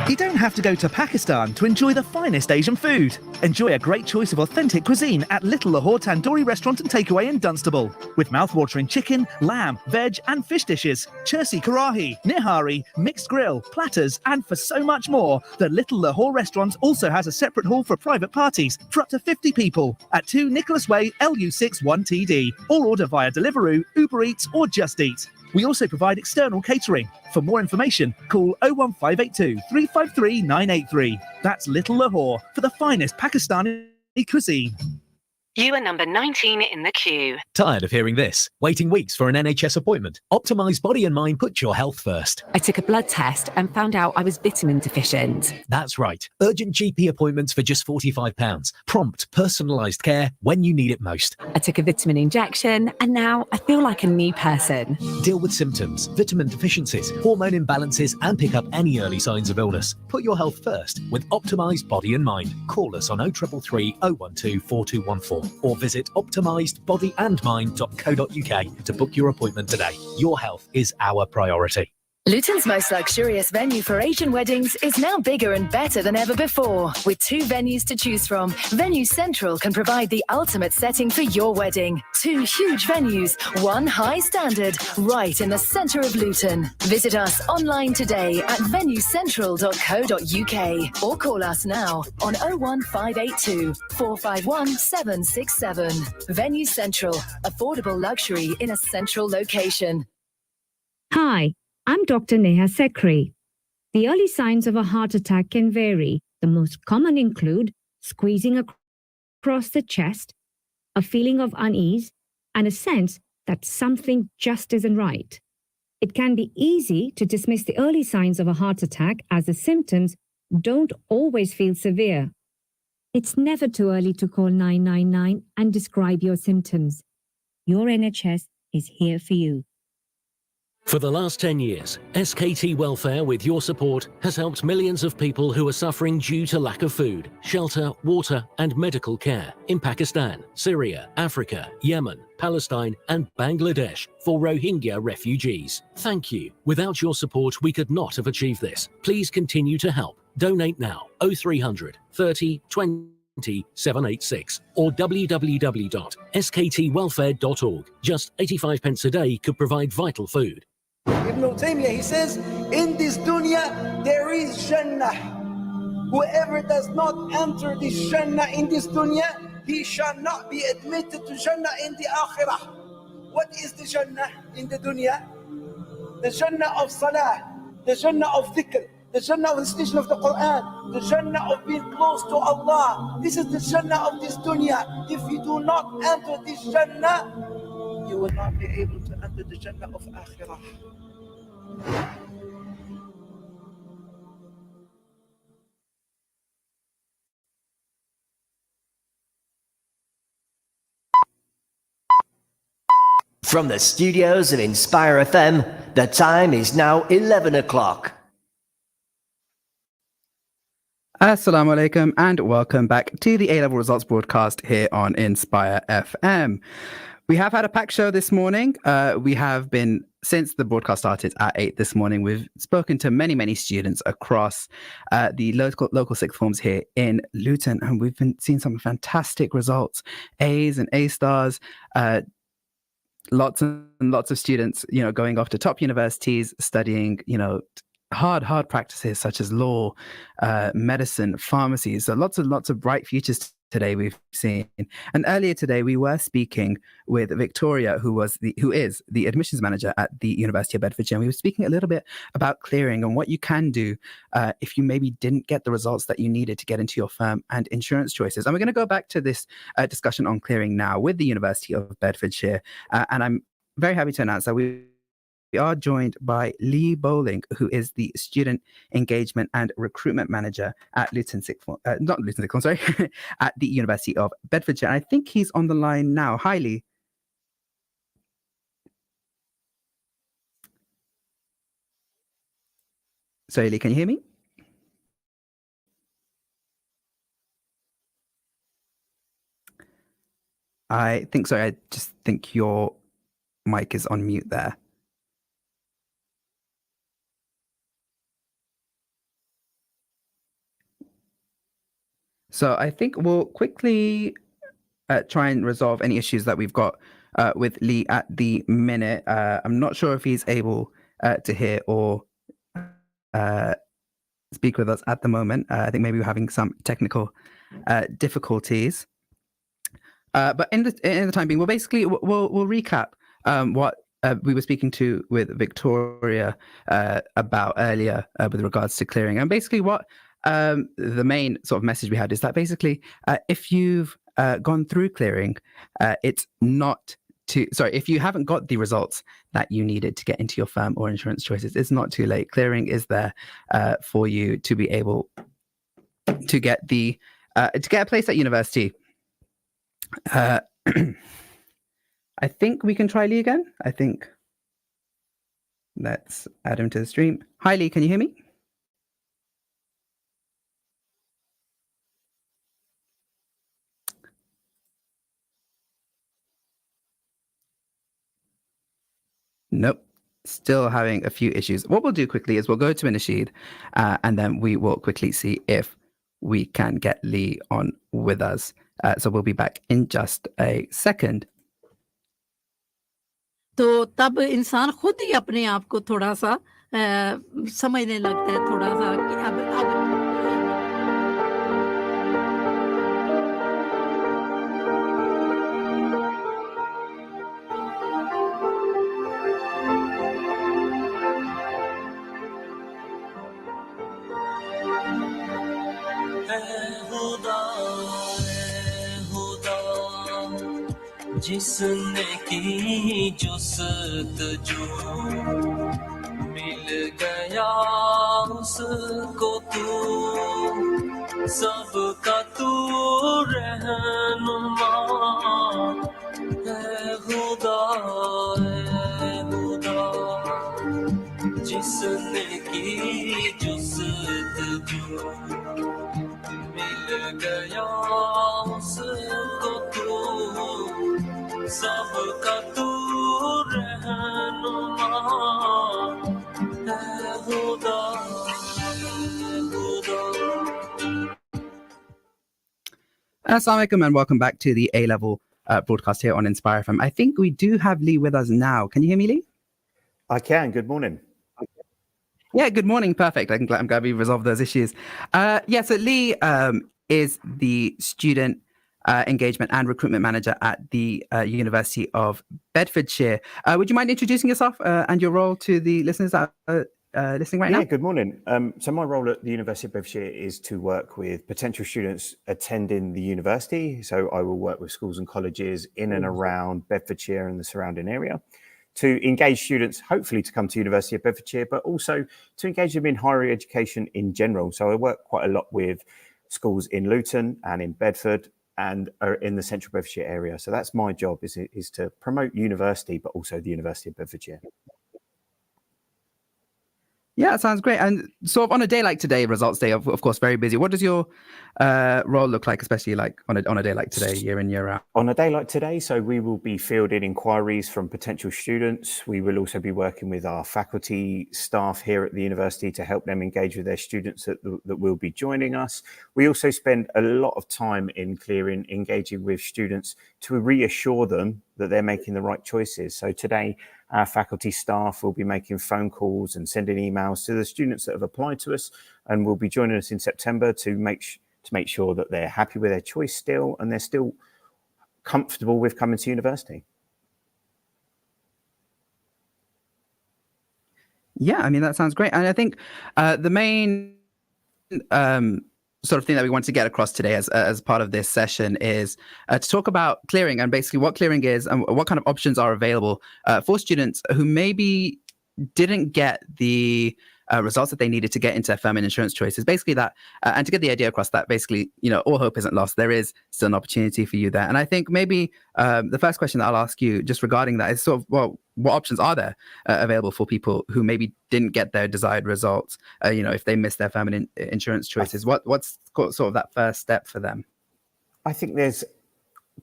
You don't have to go to Pakistan to enjoy the finest Asian food. Enjoy a great choice of authentic cuisine at Little Lahore Tandoori Restaurant and Takeaway in Dunstable. With mouth-watering chicken, lamb, veg and fish dishes, Chersi Karahi, Nihari, mixed grill, platters and for so much more, the Little Lahore Restaurant also has a separate hall for private parties for up to 50 people at 2 Nicholas Way, LU6 1TD. Or order via Deliveroo, Uber Eats or Just Eat. We also provide external catering. For more information, call 01582 353 983. That's Little Lahore for the finest Pakistani cuisine. You are number 19 in the queue. Tired of hearing this? Waiting weeks for an NHS appointment? Optimise Body and Mind puts your health first. I took a blood test and found out I was vitamin deficient. That's right. Urgent GP appointments for just £45. Prompt, personalised care when you need it most. I took a vitamin injection and now I feel like a new person. Deal with symptoms, vitamin deficiencies, hormone imbalances and pick up any early signs of illness. Put your health first with Optimise Body and Mind. Call us on 0333 012 4214 or visit optimisedbodyandmind.co.uk to book your appointment today. Your health is our priority. Luton's most luxurious venue for Asian weddings is now bigger and better than ever before. With 2 venues to choose from, Venue Central can provide the ultimate setting for your wedding. 2 huge venues, 1 high standard, right in the centre of Luton. Visit us online today at venuecentral.co.uk or call us now on 01582 451 767. Venue Central, affordable luxury in a central location. Hi. I'm Dr. Neha Sekri. The early signs of a heart attack can vary. The most common include squeezing across the chest, a feeling of unease, and a sense that something just isn't right. It can be easy to dismiss the early signs of a heart attack as the symptoms don't always feel severe. It's never too early to call 999 and describe your symptoms. Your NHS is here for you. For the last 10 years, SKT Welfare, with your support, has helped millions of people who are suffering due to lack of food, shelter, water, and medical care in Pakistan, Syria, Africa, Yemen, Palestine, and Bangladesh for Rohingya refugees. Thank you. Without your support, we could not have achieved this. Please continue to help. Donate now. 0300 30 20 786 or www.sktwelfare.org. Just 85 pence a day could provide vital food. Ibn Taymiyyah, he says, in this dunya there is Jannah. Whoever does not enter this Jannah in this dunya, he shall not be admitted to Jannah in the Akhirah. What is the Jannah in the dunya? The Jannah of Salah, the Jannah of Dhikr, the Jannah of the recitation of the Quran, the Jannah of being close to Allah. This is the Jannah of this dunya. If you do not enter this Jannah, you will not be able to enter the Jannah of Akhirah. From the studios of Inspire FM, the time is now 11 o'clock. Assalamu alaikum and welcome back to the A-Level Results broadcast here on Inspire FM. We have had a packed show this morning. We have been, since the broadcast started at 8 this morning, we've spoken to many students across the local sixth forms here in Luton, and we've been seeing some fantastic results, A's and A stars, lots and lots of students, going off to top universities, studying, hard practices such as law, medicine, pharmacy. So lots of bright futures today we've seen. And earlier today we were speaking with Victoria, who is the admissions manager at the University of Bedfordshire. And we were speaking a little bit about clearing and what you can do if you maybe didn't get the results that you needed to get into your firm and insurance choices. And we're going to go back to this discussion on clearing now with the University of Bedfordshire. And I'm very happy to announce that we are joined by Lee Bowling, who is the Student Engagement and Recruitment Manager at Luton Sixth Form, not Luton Sixth Form, sorry, at the University of Bedfordshire. And I think he's on the line now. Hi, Lee. Sorry, Lee, can you hear me? I think so. I just think your mic is on mute there. So I think we'll quickly try and resolve any issues that we've got with Lee at the minute. I'm not sure if he's able to hear or speak with us at the moment. I think maybe we're having some technical difficulties. But in the time being, we'll recap what we were speaking to with Victoria about earlier with regards to clearing, and basically what the main sort of message we had is that basically if you've gone through clearing, it's not if you haven't got the results that you needed to get into your firm or insurance choices, it's not too late. Clearing is there for you to be able to get a place at university. I think we can try Lee again. I think let's add him to the stream. Hi Lee, can you hear me? Nope. Still having a few issues. What we'll do quickly is we'll go to Anashid and then we will quickly see if we can get Lee on with us. So we'll be back in just a second. तो तब इंसान खुद ही अपने आप को थोड़ा सा समझने लगता है थोड़ा सा कि अब जिसने की जुस्तजू मिल गया उसको तू सबका तू रहनुमा है खुदा जिसने की जुस्तजू मिल गया उसको तू सबका तू रहनुमा है खुदा Assalamu alaikum and welcome back to the A-Level broadcast here on Inspire FM. I think we do have Lee with us now. Can you hear me, Lee? I can. Good morning. Yeah, good morning. Perfect. I'm glad we resolved those issues. So Lee is the student engagement and recruitment manager at the University of Bedfordshire. Would you mind introducing yourself and your role to the listeners that are listening right now? Yeah, good morning. So my role at the University of Bedfordshire is to work with potential students attending the university. So I will work with schools and colleges in and around Bedfordshire and the surrounding area to engage students, hopefully to come to University of Bedfordshire, but also to engage them in higher education in general. So I work quite a lot with schools in Luton and in Bedford and are in the central Bedfordshire area. So that's my job, is to promote university, but also the University of Bedfordshire. Yeah, it sounds great. And sort of on a day like today, results day, of course, very busy. What does your role look like, especially like on a day like today, year in, year out? On a day like today, so we will be fielding inquiries from potential students. We will also be working with our faculty staff here at the university to help them engage with their students that will be joining us. We also spend a lot of time in clearing, engaging with students to reassure them that they're making the right choices. So today, our faculty staff will be making phone calls and sending emails to the students that have applied to us and will be joining us in September to make sure that they're happy with their choice still and they're still comfortable with coming to university. Yeah, I mean, that sounds great. And I think the main sort of thing that we want to get across today as part of this session is to talk about clearing and basically what clearing is and what kind of options are available for students who maybe didn't get the results that they needed to get into their firm and insurance choices. Basically that, and to get the idea across that basically, all hope isn't lost. There is still an opportunity for you there. And I think maybe the first question that I'll ask you just regarding that is sort of, well, what options are there available for people who maybe didn't get their desired results? If they missed their firm and insurance choices, what's sort of that first step for them? I think there's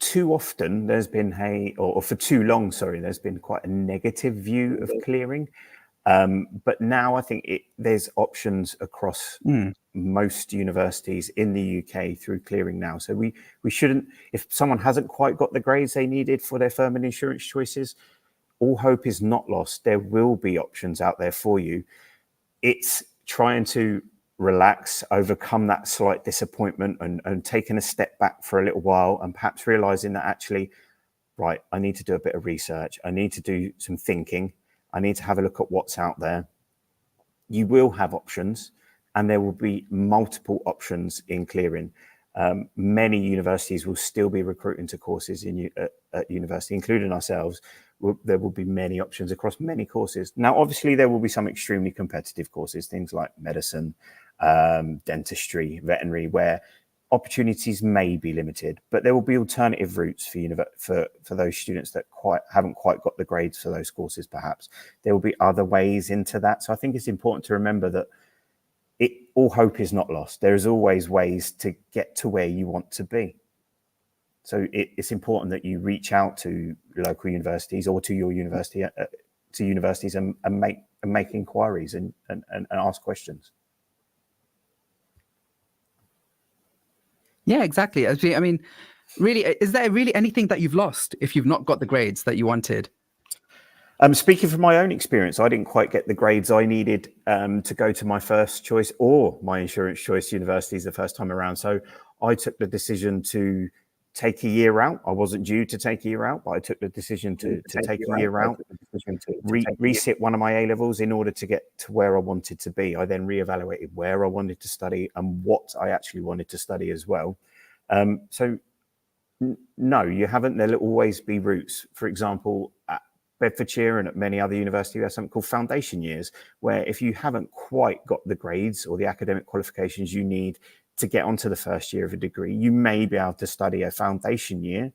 too often there's been or for too long, sorry, there's been quite a negative view of clearing. But now I think there's options across most universities in the UK through clearing now. So we shouldn't, if someone hasn't quite got the grades they needed for their firm and insurance choices, all hope is not lost. There will be options out there for you. It's trying to relax, overcome that slight disappointment and taking a step back for a little while and perhaps realizing that actually, right, I need to do a bit of research. I need to do some thinking. I need to have a look at what's out there. You will have options and there will be multiple options in clearing. Many universities will still be recruiting to courses at university, including ourselves. There will be many options across many courses. Now, obviously, there will be some extremely competitive courses, things like medicine, dentistry, veterinary, where opportunities may be limited, but there will be alternative routes for those students that haven't quite got the grades for those courses. Perhaps there will be other ways into that. So I think it's important to remember that all hope is not lost. There is always ways to get to where you want to be. So it's important that you reach out to local universities or to your university, to universities and make inquiries and ask questions. Yeah, exactly. I mean, really, is there really anything that you've lost if you've not got the grades that you wanted? Speaking from my own experience, I didn't quite get the grades I needed to go to my first choice or my insurance choice universities the first time around. So I took the decision to take a year out. I wasn't due to take a year out, but I took the decision to take a year out, resit one of my A-levels in order to get to where I wanted to be. I then reevaluated where I wanted to study and what I actually wanted to study as well. So no, you haven't. There'll always be routes. For example, at Bedfordshire and at many other universities, we have something called foundation years, where if you haven't quite got the grades or the academic qualifications you need to get onto the first year of a degree, you may be able to study a foundation year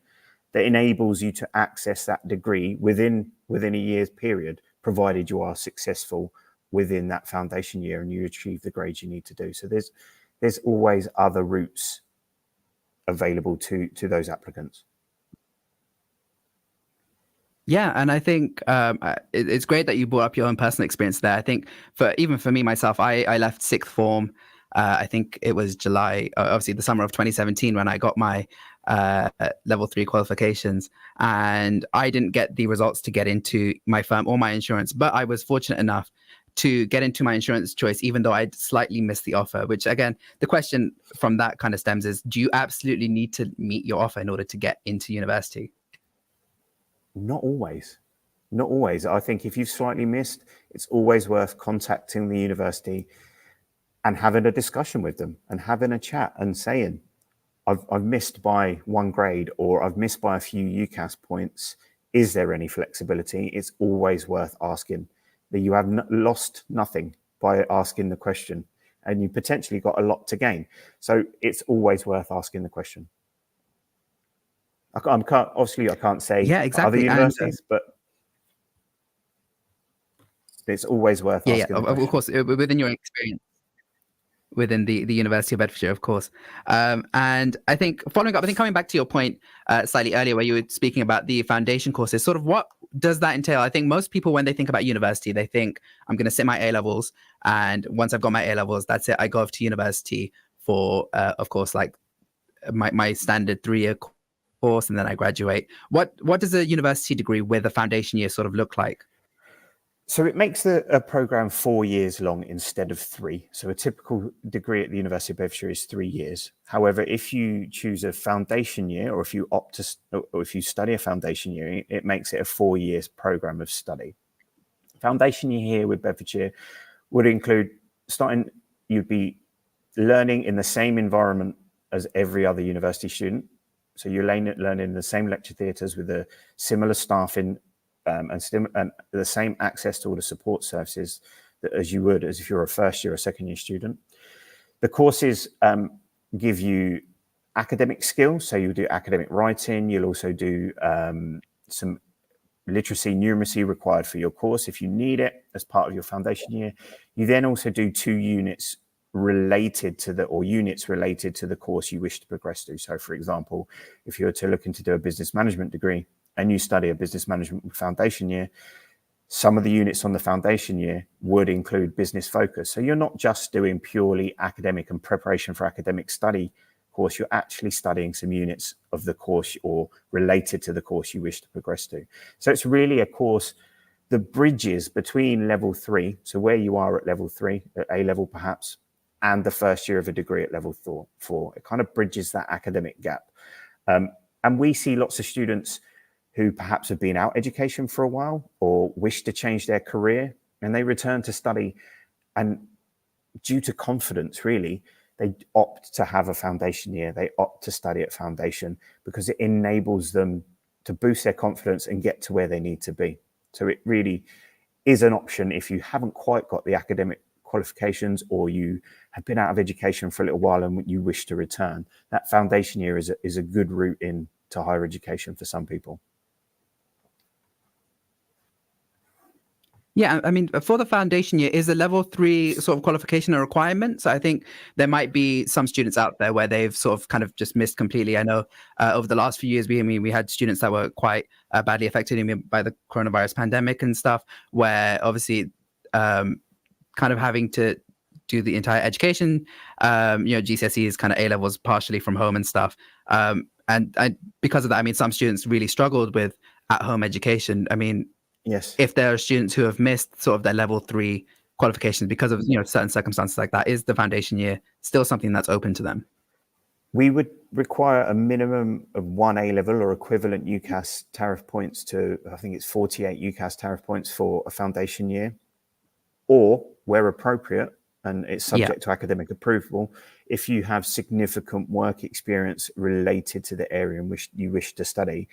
that enables you to access that degree within a year's period, provided you are successful within that foundation year and you achieve the grades you need to do. So there's always other routes available to those applicants. Yeah, and I think it's great that you brought up your own personal experience there. I think even for me myself, I left sixth form. I think it was July, obviously the summer of 2017, when I got my level 3 qualifications, and I didn't get the results to get into my firm or my insurance, but I was fortunate enough to get into my insurance choice, even though I'd slightly missed the offer, which again, the question from that kind of stems is, do you absolutely need to meet your offer in order to get into university? Not always. Not always. I think if you've slightly missed, it's always worth contacting the university and having a discussion with them and having a chat and saying, I've missed by 1 grade or I've missed by a few UCAS points. Is there any flexibility? It's always worth asking. That you have lost nothing by asking the question, and you potentially got a lot to gain. So it's always worth asking the question. Obviously I can't say other universities, but it's always worth asking. Yeah, of course, within your experience within the University of Bedfordshire, of course. And I think following up, I think coming back to your point slightly earlier, where you were speaking about the foundation courses, sort of what does that entail? I think most people, when they think about university, they think I'm going to sit my A-levels, and once I've got my A-levels, that's it. I go off to university for, of course, like my standard 3-year course, and then I graduate. What does a university degree with a foundation year sort of look like? So it makes a program 4 years long instead of 3. So a typical degree at the University of Bedfordshire is 3 years. However, if you choose a foundation year, or if you opt to, or if you study a foundation year, it makes it a 4 years program of study. Foundation year here with Bedfordshire would include you'd be learning in the same environment as every other university student. So you're learning in the same lecture theatres with a similar staffing and the same access to all the support services as you would as if you're a first year or second year student. The courses give you academic skills. So you'll do academic writing. You'll also do some literacy, numeracy required for your course if you need it as part of your foundation year. You then also do 2 units related to the, or units related to the course you wish to progress to. So for example, if you're looking to do a business management degree and you study a business management foundation year, some of the units on the foundation year would include business focus. So you're not just doing purely academic and preparation for academic study course, you're actually studying some units of the course or related to the course you wish to progress to. So it's really a course that bridges between level 3, so where you are at level 3, at A level perhaps, and the first year of a degree at level 4. It kind of bridges that academic gap. And we see lots of students who perhaps have been out education for a while or wish to change their career, and they return to study, and due to confidence really, they opt to have a foundation year. They opt to study at foundation because it enables them to boost their confidence and get to where they need to be. So it really is an option if you haven't quite got the academic qualifications, or you have been out of education for a little while and you wish to return. That foundation year is a good route into higher education for some people. Yeah, I mean, for the foundation year, is a level 3 sort of qualification a requirement? So I think there might be some students out there where they've sort of kind of just missed completely. I know over the last few years, we had students that were quite badly affected by the coronavirus pandemic and stuff, where obviously kind of having to do the entire education, GCSEs, kind of A-levels partially from home and stuff. And because of that, I mean, some students really struggled with at-home education. I mean, yes, if there are students who have missed sort of their level 3 qualifications because of certain circumstances like that, is the foundation year still something that's open to them? We would require a minimum of 1 A-level or equivalent UCAS tariff points to, I think it's 48 UCAS tariff points for a foundation year, or where appropriate, and it's subject to academic approval, if you have significant work experience related to the area in which you wish to study.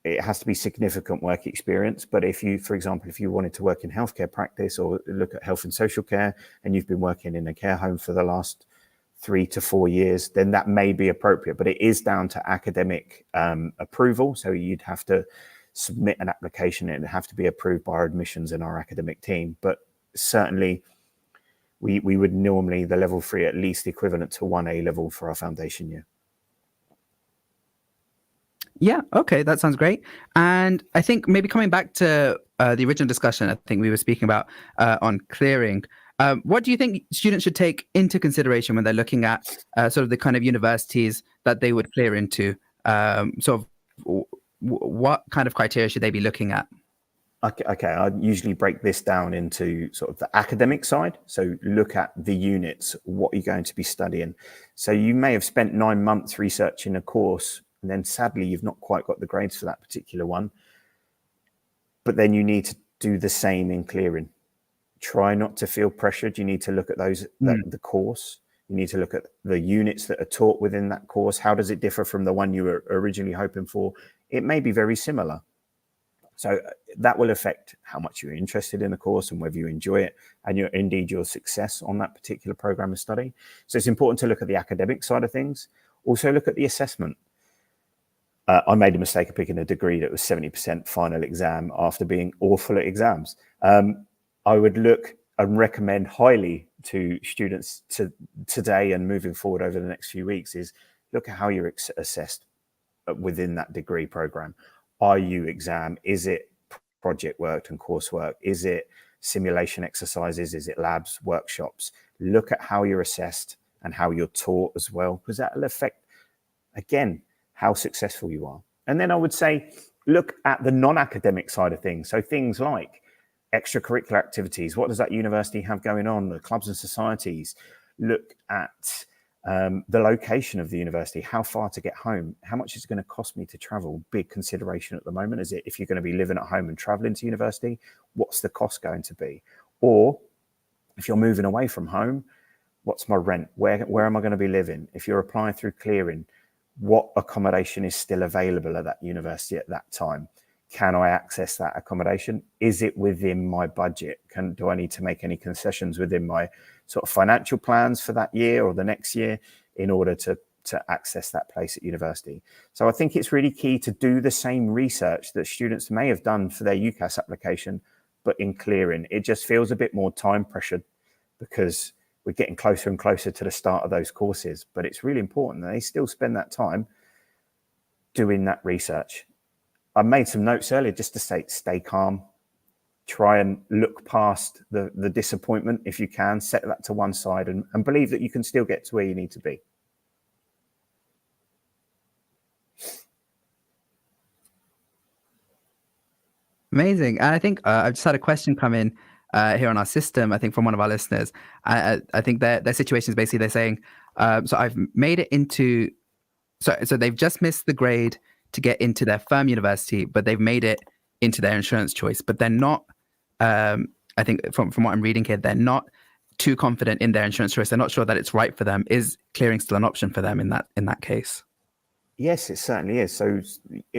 It has to be significant work experience, but if you, for example, if you wanted to work in healthcare practice or look at health and social care, and you've been working in a care home for the last 3 to 4 years, then that may be appropriate, but it is down to academic approval. So you'd have to submit an application and it'd have to be approved by our admissions and our academic team. But certainly we would normally, the level 3 at least equivalent to 1 A-level for our foundation year. Yeah, okay, that sounds great. And I think maybe coming back to the original discussion, I think we were speaking about on clearing. What do you think students should take into consideration when they're looking at sort of the kind of universities that they would clear into? Sort of what kind of criteria should they be looking at? Okay, I usually break this down into sort of the academic side. So look at the units, what you're going to be studying. So you may have spent 9 months researching a course, and then sadly, you've not quite got the grades for that particular one. But then you need to do the same in clearing. Try not to feel pressured. You need to look at those, the course. You need to look at the units that are taught within that course. How does it differ from the one you were originally hoping for? It may be very similar. So that will affect how much you're interested in the course and whether you enjoy it, and indeed your success on that particular program of study. So it's important to look at the academic side of things. Also look at the assessment. I made a mistake of picking a degree that was 70% final exam after being awful at exams. I would look and recommend highly to students today and moving forward over the next few weeks is look at how you're assessed within that degree program. Are you exam? Is it project work and coursework? Is it simulation exercises? Is it labs, workshops? Look at how you're assessed and how you're taught as well, because that will affect, again, how successful you are. And then I would say, look at the non-academic side of things. So things like extracurricular activities. What does that university have going on? The clubs and societies. Look at the location of the university, how far to get home, how much is it going to cost me to travel? Big consideration at the moment. Is it, if you're going to be living at home and traveling to university, what's the cost going to be? Or if you're moving away from home, what's my rent? Where am I going to be living? If you're applying through clearing, what accommodation is still available at that university at that time? Can I access that accommodation? Is it within my budget? Do I need to make any concessions within my sort of financial plans for that year or the next year in order to access that place at university? So I think it's really key to do the same research that students may have done for their UCAS application, but in clearing. It just feels a bit more time pressured because we're getting closer and closer to the start of those courses, but it's really important that they still spend that time doing that research. I made some notes earlier just to say, stay calm, try and look past the disappointment if you can, set that to one side and believe that you can still get to where you need to be. Amazing. And I think I've just had a question come in here on our system, I think from one of our listeners. I think their situation is basically they're saying, so I've made it into, so they've just missed the grade to get into their firm university, but they've made it into their insurance choice. But they're not, I think from what I'm reading here, they're not too confident in their insurance choice. They're not sure that it's right for them. Is clearing still an option for them in that case? Yes, it certainly is. So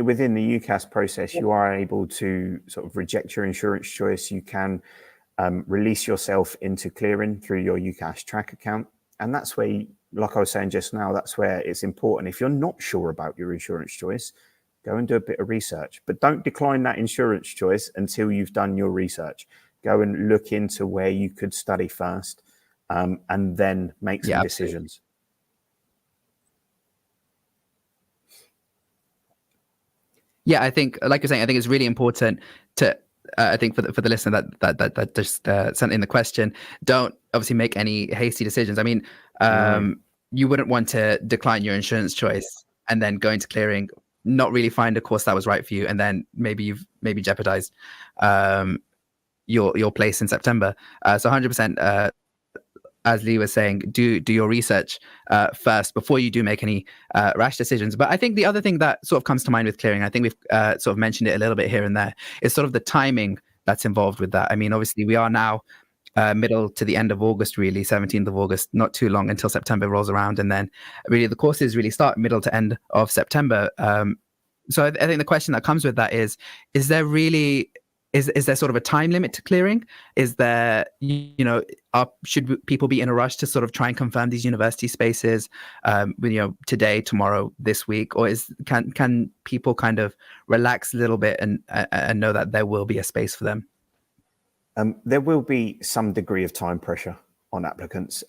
within the UCAS process, you are able to sort of reject your insurance choice. You can release yourself into clearing through your UCAS track account. And that's where, like I was saying just now, that's where it's important. If you're not sure about your insurance choice, go and do a bit of research. But don't decline that insurance choice until you've done your research. Go and look into where you could study first and then make some decisions. Yeah, I think, like you're saying, I think it's really important to, I think for the listener that just sent in the question, don't obviously make any hasty decisions. I mean, you wouldn't want to decline your insurance choice and then go into clearing, not really find a course that was right for you, and then maybe you've jeopardized your place in September. So 100%. As Lee was saying, do your research first before you do make any rash decisions. But I think the other thing that sort of comes to mind with clearing, I think we've sort of mentioned it a little bit here and there, is sort of the timing that's involved with that. I mean, obviously we are now middle to the end of August, really, 17th of August, not too long until September rolls around. And then really the courses really start middle to end of September. So I think the question that comes with that is there really... Is there sort of a time limit to clearing? Is there, should people be in a rush to sort of try and confirm these university spaces, today, tomorrow, this week, or can people kind of relax a little bit and know that there will be a space for them? There will be some degree of time pressure on applicants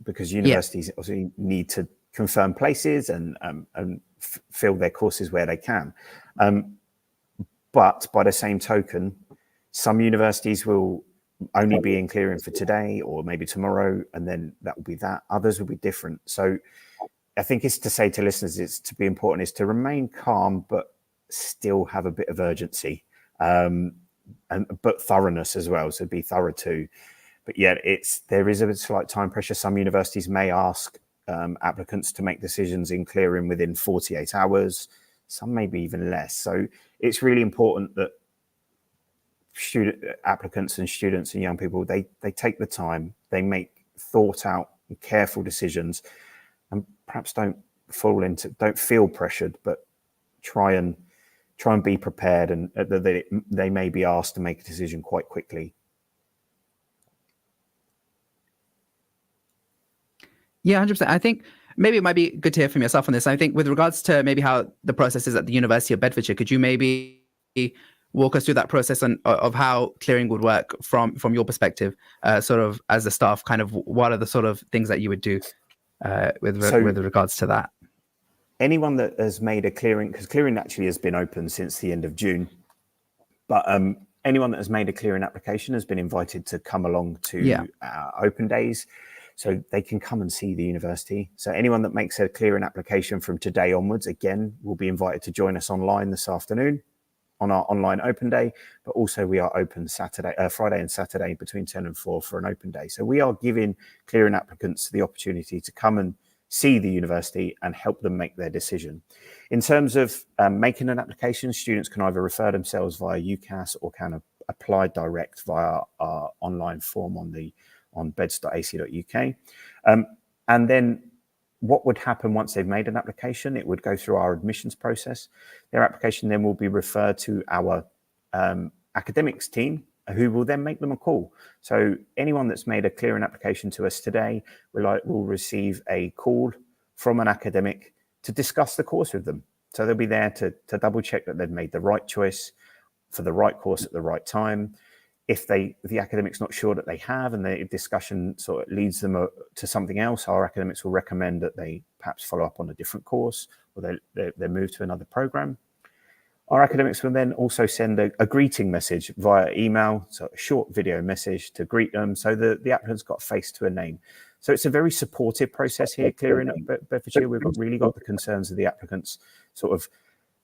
because universities obviously need to confirm places and fill their courses where they can. But by the same token, some universities will only be in clearing for today or maybe tomorrow, and then that will be that. Others will be different. So I think it's to say to listeners, it's to be important is to remain calm, but still have a bit of urgency, but thoroughness as well. So be thorough too. But yeah, there is a slight time pressure. Some universities may ask applicants to make decisions in clearing within 48 hours. Some maybe even less. So it's really important that applicants and students and young people, they take the time, they make thought out and careful decisions, and perhaps don't feel pressured, but try and be prepared, and they may be asked to make a decision quite quickly. Yeah, 100%. I think maybe it might be good to hear from yourself on this. I think with regards to maybe how the process is at the University of Bedfordshire, could you maybe walk us through that process of how clearing would work from your perspective, sort of as a staff, kind of what are the sort of things that you would do with regards to that? Anyone that has made a clearing, because clearing actually has been open since the end of June, but anyone that has made a clearing application has been invited to come along to open days. So they can come and see the university. So anyone that makes a clearing application from today onwards, again, will be invited to join us online this afternoon on our online open day. But also we are open Friday and Saturday between 10 and 4 for an open day. So we are giving clearing applicants the opportunity to come and see the university and help them make their decision. In terms of making an application, students can either refer themselves via UCAS or can apply direct via our online form on beds.ac.uk. And then what would happen once they've made an application? It would go through our admissions process. Their application then will be referred to our academics team, who will then make them a call. So anyone that's made a clearing application to us today will receive a call from an academic to discuss the course with them. So they'll be there to double check that they've made the right choice for the right course at the right time. If the academic's not sure that they have, and the discussion sort of leads them to something else, our academics will recommend that they perhaps follow up on a different course, or they move to another program. Our academics will then also send a greeting message via email, so a short video message to greet them, so the applicant's got a face to a name. So it's a very supportive process here, clearing at Bedfordshire. We've really got the concerns of the applicants' sort of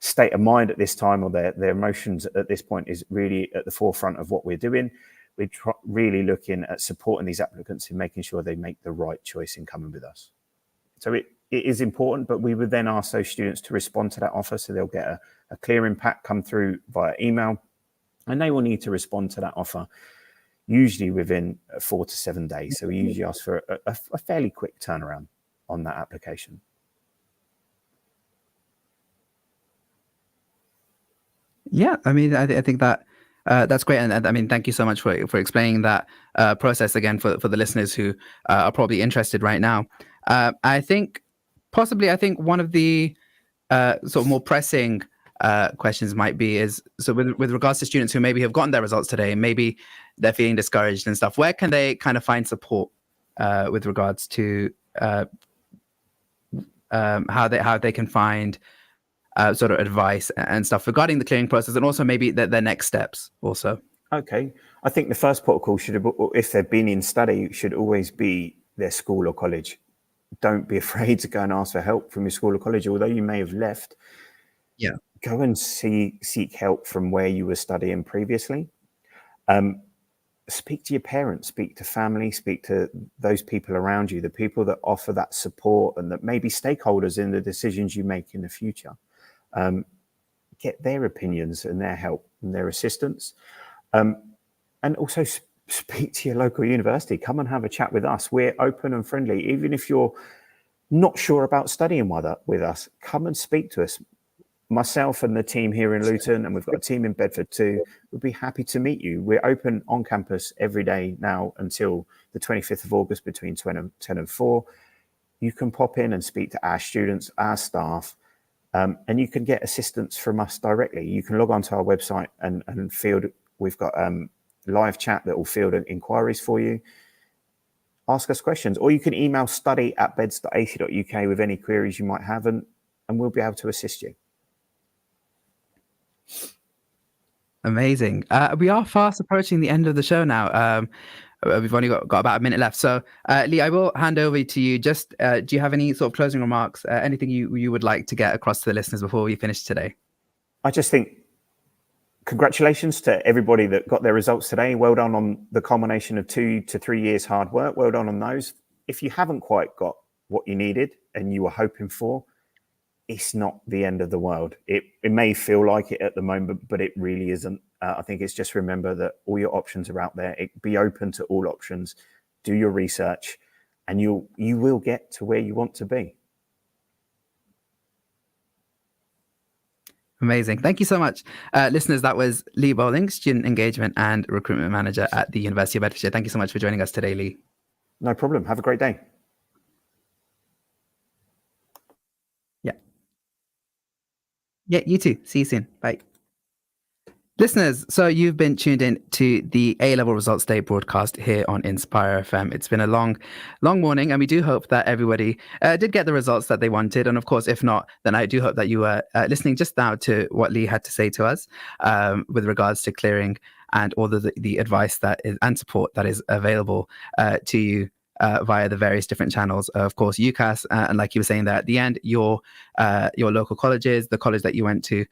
state of mind at this time, or their emotions at this point is really at the forefront of what we're doing. We're really looking at supporting these applicants in making sure they make the right choice in coming with us. So it is important, but we would then ask those students to respond to that offer, so they'll get a clearing pack come through via email, and they will need to respond to that offer usually within 4 to 7 days. So we usually ask for a fairly quick turnaround on that application. Yeah, I mean, I think that that's great, and I mean, thank you so much for explaining that process again for the listeners who are probably interested right now. I think one of the sort of more pressing questions might be is, so with regards to students who maybe have gotten their results today, maybe they're feeling discouraged and stuff, where can they kind of find support with regards to how they can find sort of advice and stuff regarding the clearing process, and also maybe their next steps also? Okay, I think the first protocol should, if they've been in study, should always be their school or college. Don't be afraid to go and ask for help from your school or college, although you may have left. Yeah, go and seek help from where you were studying previously. Speak to your parents, speak to family, speak to those people around you, the people that offer that support and that may be stakeholders in the decisions you make in the future. Get their opinions and their help and their assistance. And also speak to your local university. Come and have a chat with us. We're open and friendly. Even if you're not sure about studying with us, come and speak to us. Myself and the team here in Luton, and we've got a team in Bedford too, would be happy to meet you. We're open on campus every day now until the 25th of August between 10 and 4. You can pop in and speak to our students, our staff, and you can get assistance from us directly. You can log onto our website and field, we've got live chat that will field inquiries for you. Ask us questions, or you can email study@beds.ac.uk with any queries you might have, and we'll be able to assist you. Amazing. We are fast approaching the end of the show now. We've only got about a minute left. So, Lee, I will hand over to you. Just, do you have any sort of closing remarks, anything you would like to get across to the listeners before we finish today? I just think congratulations to everybody that got their results today. Well done on the culmination of 2 to 3 years hard work. Well done on those. If you haven't quite got what you needed and you were hoping for, it's not the end of the world. It may feel like it at the moment, but it really isn't. I think it's just remember that all your options are out there. Be open to all options. Do your research, and you will get to where you want to be. Amazing. Thank you so much. Listeners, that was Lee Bowling, Student Engagement and Recruitment Manager at the University of Bedfordshire. Thank you so much for joining us today, Lee. No problem. Have a great day. Yeah, you too. See you soon. Bye. Listeners, so you've been tuned in to the A-Level Results Day broadcast here on Inspire FM. It's been a long morning, and we do hope that everybody did get the results that they wanted. And of course, if not, then I do hope that you were listening just now to what Lee had to say to us with regards to clearing and all the advice that is and support that is available to you via the various different channels. Of course, UCAS, and like you were saying there at the end, your local colleges, the college that you went to,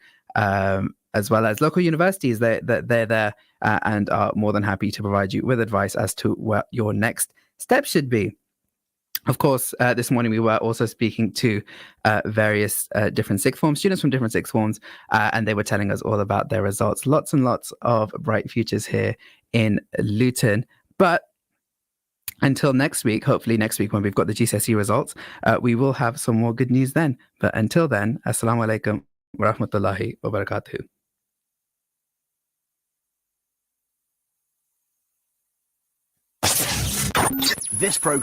as well as local universities, they're there and are more than happy to provide you with advice as to what your next step should be. Of course, this morning we were also speaking to various different sixth form students from different sixth forms, and they were telling us all about their results. Lots and lots of bright futures here in Luton. But until next week, hopefully next week when we've got the GCSE results, we will have some more good news then. But until then, Assalamu alaikum wa rahmatullahi wa barakatuh. This program